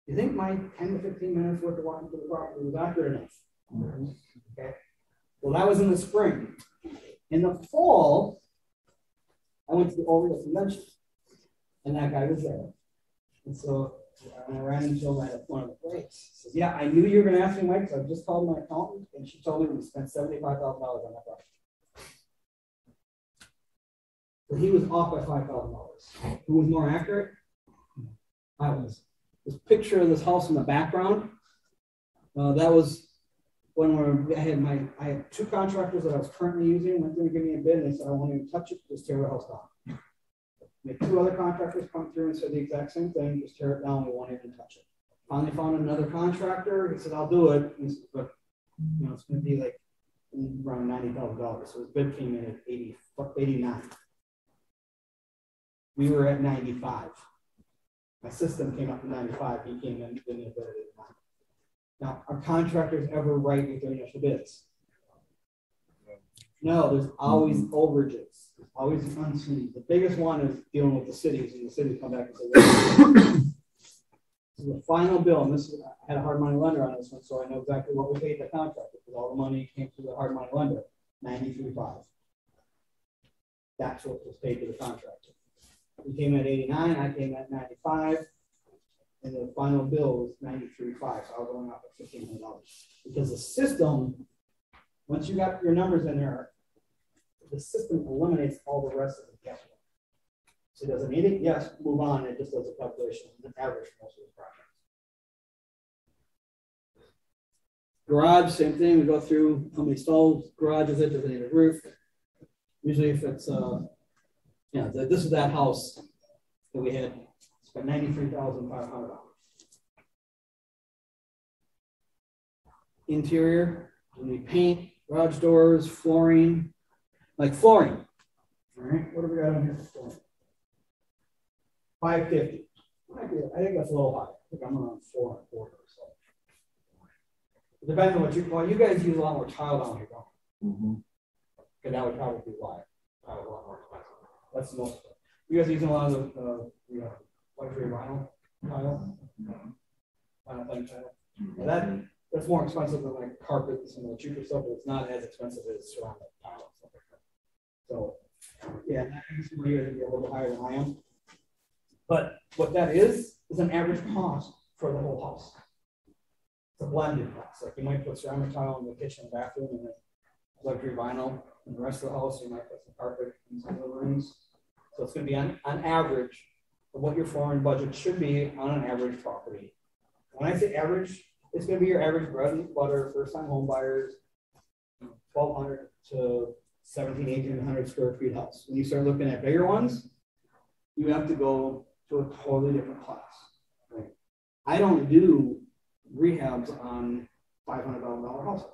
[SPEAKER 1] You think my 10 to 15 minutes worth of walking through the property was accurate enough? Okay. Well, that was in the spring. In the fall, I went to the REIA convention, and that guy was there. And so I ran into him at one of the breaks. He says, yeah, I knew you were going to ask me, Mike, because I just called my accountant, and she told me we spent $75,000 on that property. But he was off by $5,000. Who was more accurate? I was. This picture of this house in the background, that was when I had 2 contractors that I was currently using, went through and gave me a bid, and they said, I won't even touch it, just tear the house down. We had 2 other contractors come through and said the exact same thing, just tear it down, we won't even touch it. Finally found another contractor, he said, I'll do it. He said, but it's going to be like around $90,000. So his bid came in at 89. We were at 95. My system came up to 95. He came in and did it at 89. Now, are contractors ever right with their initial bids? No, there's always overages. There's always unseen. The biggest one is dealing with the cities, and the cities come back and say, this is the final bill, and this is, I had a hard money lender on this one, so I know exactly what we paid the contractor, because all the money came through the hard money lender, $93,500. That's what was paid to the contractor. We came at 89, I came at 95, and the final bill was 93.5, so I was only up at $1,500. Because the system, once you got your numbers in there, the system eliminates all the rest of the guesswork. So does it need it? Yes, move on. It just does a calculation, an average for most of the projects. Garage, same thing. We go through how many stalls, garage is it, does it need a roof? Usually if it's, this is that house that we had spent $93,500. Interior, we need paint, garage doors, flooring, like flooring. All right, what do we got on here for flooring? $550. I think that's a little high. I think I'm around 4 1/4 or so. It depends on what you guys use a lot more tile down here, don't you? Mm-hmm. Okay, that would probably be why. Probably a lot more expensive. That's the most. You guys using a lot of the luxury vinyl tile? Vinyl plank tile? Well, that's more expensive than like carpet and some of the cheaper stuff, but it's not as expensive as ceramic tile. So, yeah, that makes you be a little higher than I am. But what that is an average cost for the whole house. It's a blended cost. Like you might put ceramic tile in the kitchen and bathroom, and then luxury vinyl in the rest of the house. You might put some carpet in some of the rooms. So it's going to be on average of what your flooring budget should be on an average property. When I say average, it's going to be your average bread and butter, first-time home buyers, 1,200 to 1,700, 1,800 square feet house. When you start looking at bigger ones, you have to go to a totally different class. Right? I don't do rehabs on $500,000 houses.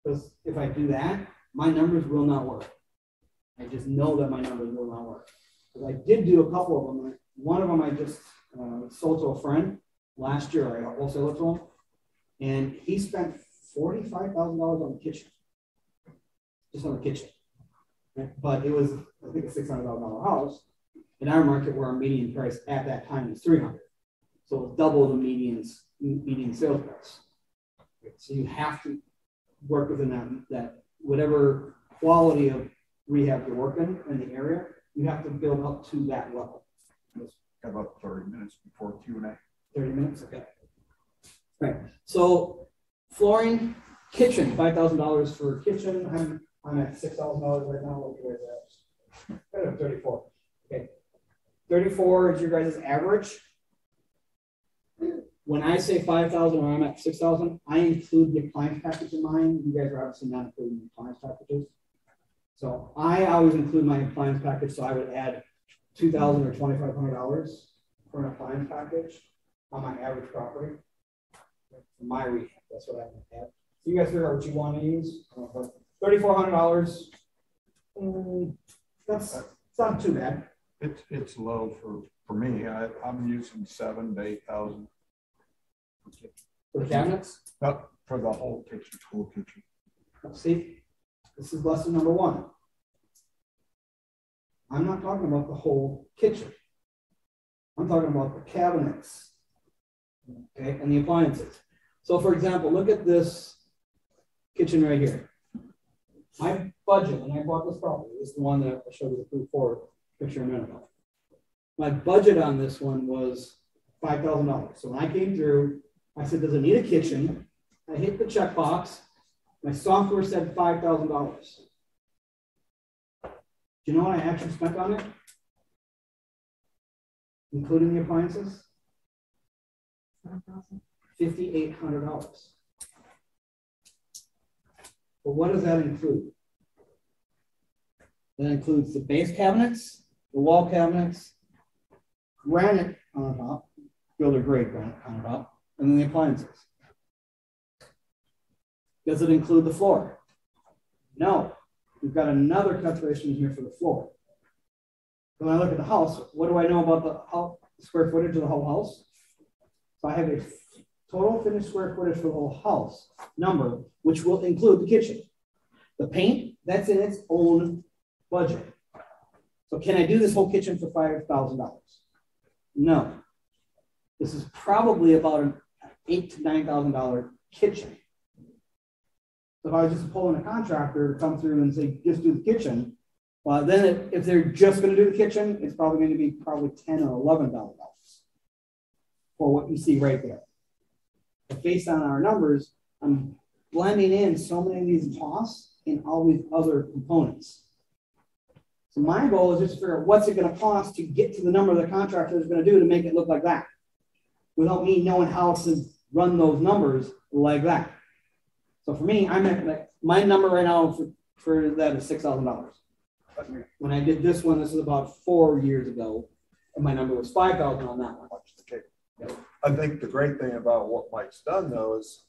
[SPEAKER 1] Because if I do that, my numbers will not work. I just know that my numbers will not work. Because I did do a couple of them. One of them I just sold to a friend last year. I wholesaled it to him. And he spent $45,000 on the kitchen. Just on the kitchen. But it was, I think, a $600,000 house. In our market, where our median price at that time was $300,000. So it's double the median sales price. So you have to work within that whatever quality of rehab you're working in the area, you have to build up to that level.
[SPEAKER 6] Got about 30 minutes before Q&A.
[SPEAKER 1] 30 minutes, okay. Right. So flooring, kitchen, $5,000 for kitchen. I'm at $6,000 right now. What you guys at? 34. Okay. 34 is your guys' average. When I say 5,000 or I'm at 6,000, I include the appliance package in mine. You guys are obviously not including the appliance packages. So I always include my appliance package. So I would add $2,000 or $2,500 for an appliance package on my average property. For my rehab, that's what I would add. So you guys figure out what you want to use. $3,400. That's not too bad.
[SPEAKER 6] It's low for me. I'm using 7,000 to 8,000
[SPEAKER 1] for the cabinets.
[SPEAKER 6] For the whole kitchen, full kitchen.
[SPEAKER 1] See, this is lesson number one. I'm not talking about the whole kitchen. I'm talking about the cabinets, okay, and the appliances. So, for example, look at this kitchen right here. My budget when I bought this property, this is the one that I showed you the proof for picture a minute ago. My budget on this one was $5,000. So when I came through, I said, does it need a kitchen? I hit the checkbox. My software said $5,000. Do you know what I actually spent on it? Including the appliances? $5,800. But what does that include? That includes the base cabinets, the wall cabinets, granite on top, builder grade granite on top, and then the appliances. Does it include the floor? No. We've got another calculation here for the floor. So when I look at the house, what do I know about the square footage of the whole house? So I have a total finished square footage for the whole house number, which will include the kitchen. The paint, that's in its own budget. So can I do this whole kitchen for $5,000? No. This is probably about an $8,000 to $9,000 kitchen. So if I was just pulling a contractor to come through and say, just do the kitchen, well, then if they're just going to do the kitchen, it's probably going to be $10,000 or $11,000 for what you see right there. But based on our numbers, I'm blending in so many of these costs and all these other components. So my goal is just to figure out what's it going to cost to get to the number the contractor is going to do to make it look like that, without me knowing how to run those numbers like that. So for me, I'm at my number right now for that is $6,000. When I did this one, this is about 4 years ago, and my number was $5,000 on that one.
[SPEAKER 6] Okay. I think the great thing about what Mike's done, though, is,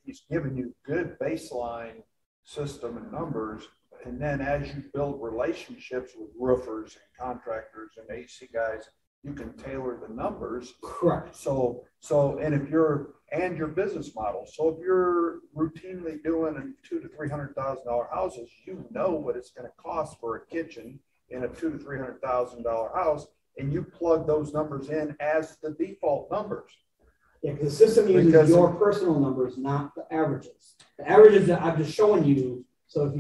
[SPEAKER 6] he's given you good baseline system and numbers. And then as you build relationships with roofers and contractors and AC guys, you can tailor the numbers.
[SPEAKER 1] Correct.
[SPEAKER 6] So, and your business model. So if you're routinely doing $200,000 to $300,000 houses, you know what it's going to cost for a kitchen in a $200,000 to $300,000 house, and you plug those numbers in as the default numbers.
[SPEAKER 1] Yeah, because the system uses your personal numbers, not the averages. The averages that I'm just showing you. So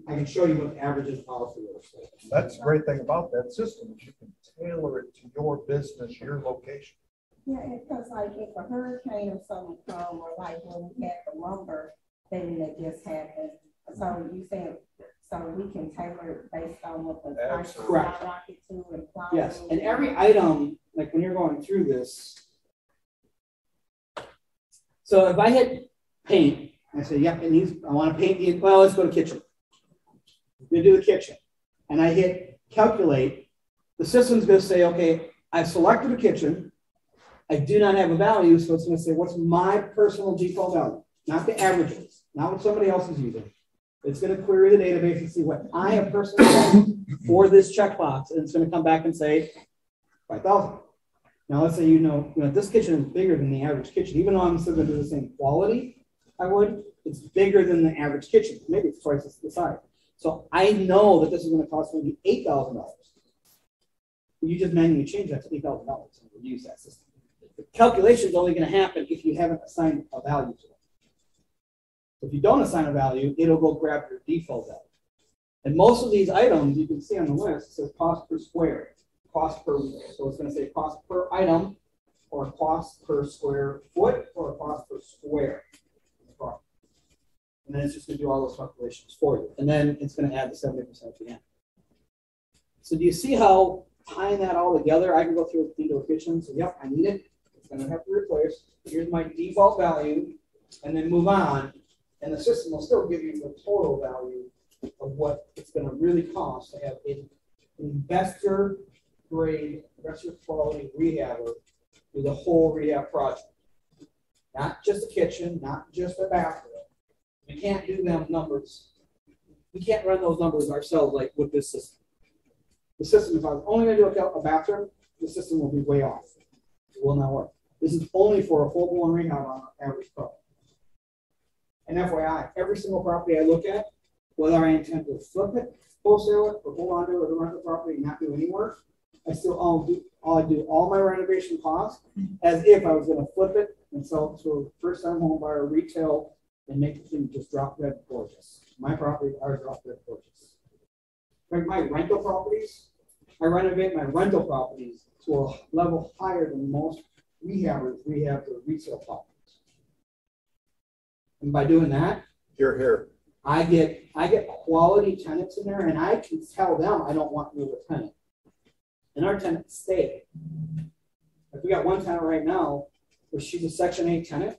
[SPEAKER 1] I can show you what the averages are for yours.
[SPEAKER 6] That's the great thing about that system is you can tailor it to your business, your location.
[SPEAKER 8] Yeah, because like if a hurricane or something come, or like when we had the lumber thing that just happened, so you said, so we can tailor it based on what the price skyrocket to and
[SPEAKER 1] yes, and every item, like when you're going through this, so if I hit paint, I say, yep, I want to paint the, well, let's go to kitchen. We do the kitchen. And I hit calculate. The system's going to say, okay, I've selected a kitchen. I do not have a value, so it's going to say, what's my personal default value? Not the averages, not what somebody else is using. It's going to query the database and see what I have personally done for this checkbox, and it's going to come back and say 5,000. Now, let's say you know this kitchen is bigger than the average kitchen, even though I'm still going to do the same quality. It's bigger than the average kitchen. Maybe it's twice the size. So I know that this is going to cost maybe $8,000. You just manually change that to $8,000 and use that system. The calculation is only going to happen if you haven't assigned a value to it. If you don't assign a value, it'll go grab your default value. And most of these items you can see on the list, it says cost per square, cost per, so it's going to say cost per item, or cost per square foot, or cost per square. And then it's just going to do all those calculations for you. And then it's going to add the 70% at the end. So do you see how tying that all together, I can go through into a kitchen, so yep, I need it. It's going to have to replace. Here's my default value, and then move on. And the system will still give you the total value of what it's going to really cost to have an investor grade, investor quality rehabber do the whole rehab project. Not just a kitchen, not just a bathroom. We can't do them numbers. We can't run those numbers ourselves like with this system. The system, if I was only going to do a bathroom, the system will be way off. It will not work. This is only for a full-blown rehab on an average pro. And FYI, every single property I look at, whether I intend to flip it, wholesale it, or hold on to it, or rent the property and not do any work, I still do all my renovation costs as if I was going to flip it and sell it to a first-time home buyer, retail, and make the thing just drop dead gorgeous. My properties are drop dead gorgeous. Like my rental properties, I renovate my rental properties to a level higher than most rehabbers rehab their resale properties. And by doing that,
[SPEAKER 6] Here.
[SPEAKER 1] I get quality tenants in there, and I can tell them I don't want you as a tenant. And our tenants stay. Like we got one tenant right now where she's a Section 8 tenant,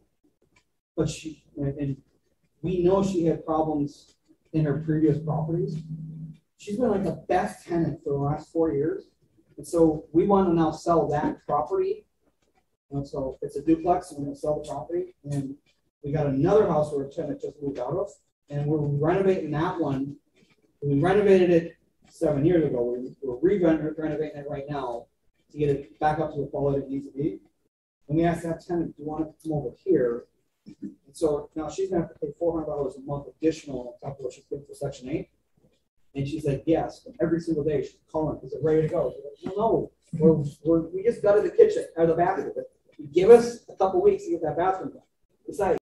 [SPEAKER 1] but and we know she had problems in her previous properties. She's been like the best tenant for the last 4 years. And so we want to now sell that property. And so it's a duplex, and we're going to sell the property. And we got another house where a tenant just moved out of, and we're renovating that one. We renovated it 7 years ago. We're renovating it right now to get it back up to the quality it needs to be. And we asked that tenant, do you want to come over here? And so now she's going to have to pay $400 a month additional on top of what she's paying for Section 8. And she's like, yes. And every single day she's calling, is it ready to go? She's like, no, we just gutted the kitchen or the bathroom. You give us a couple weeks to get that bathroom done. Besides,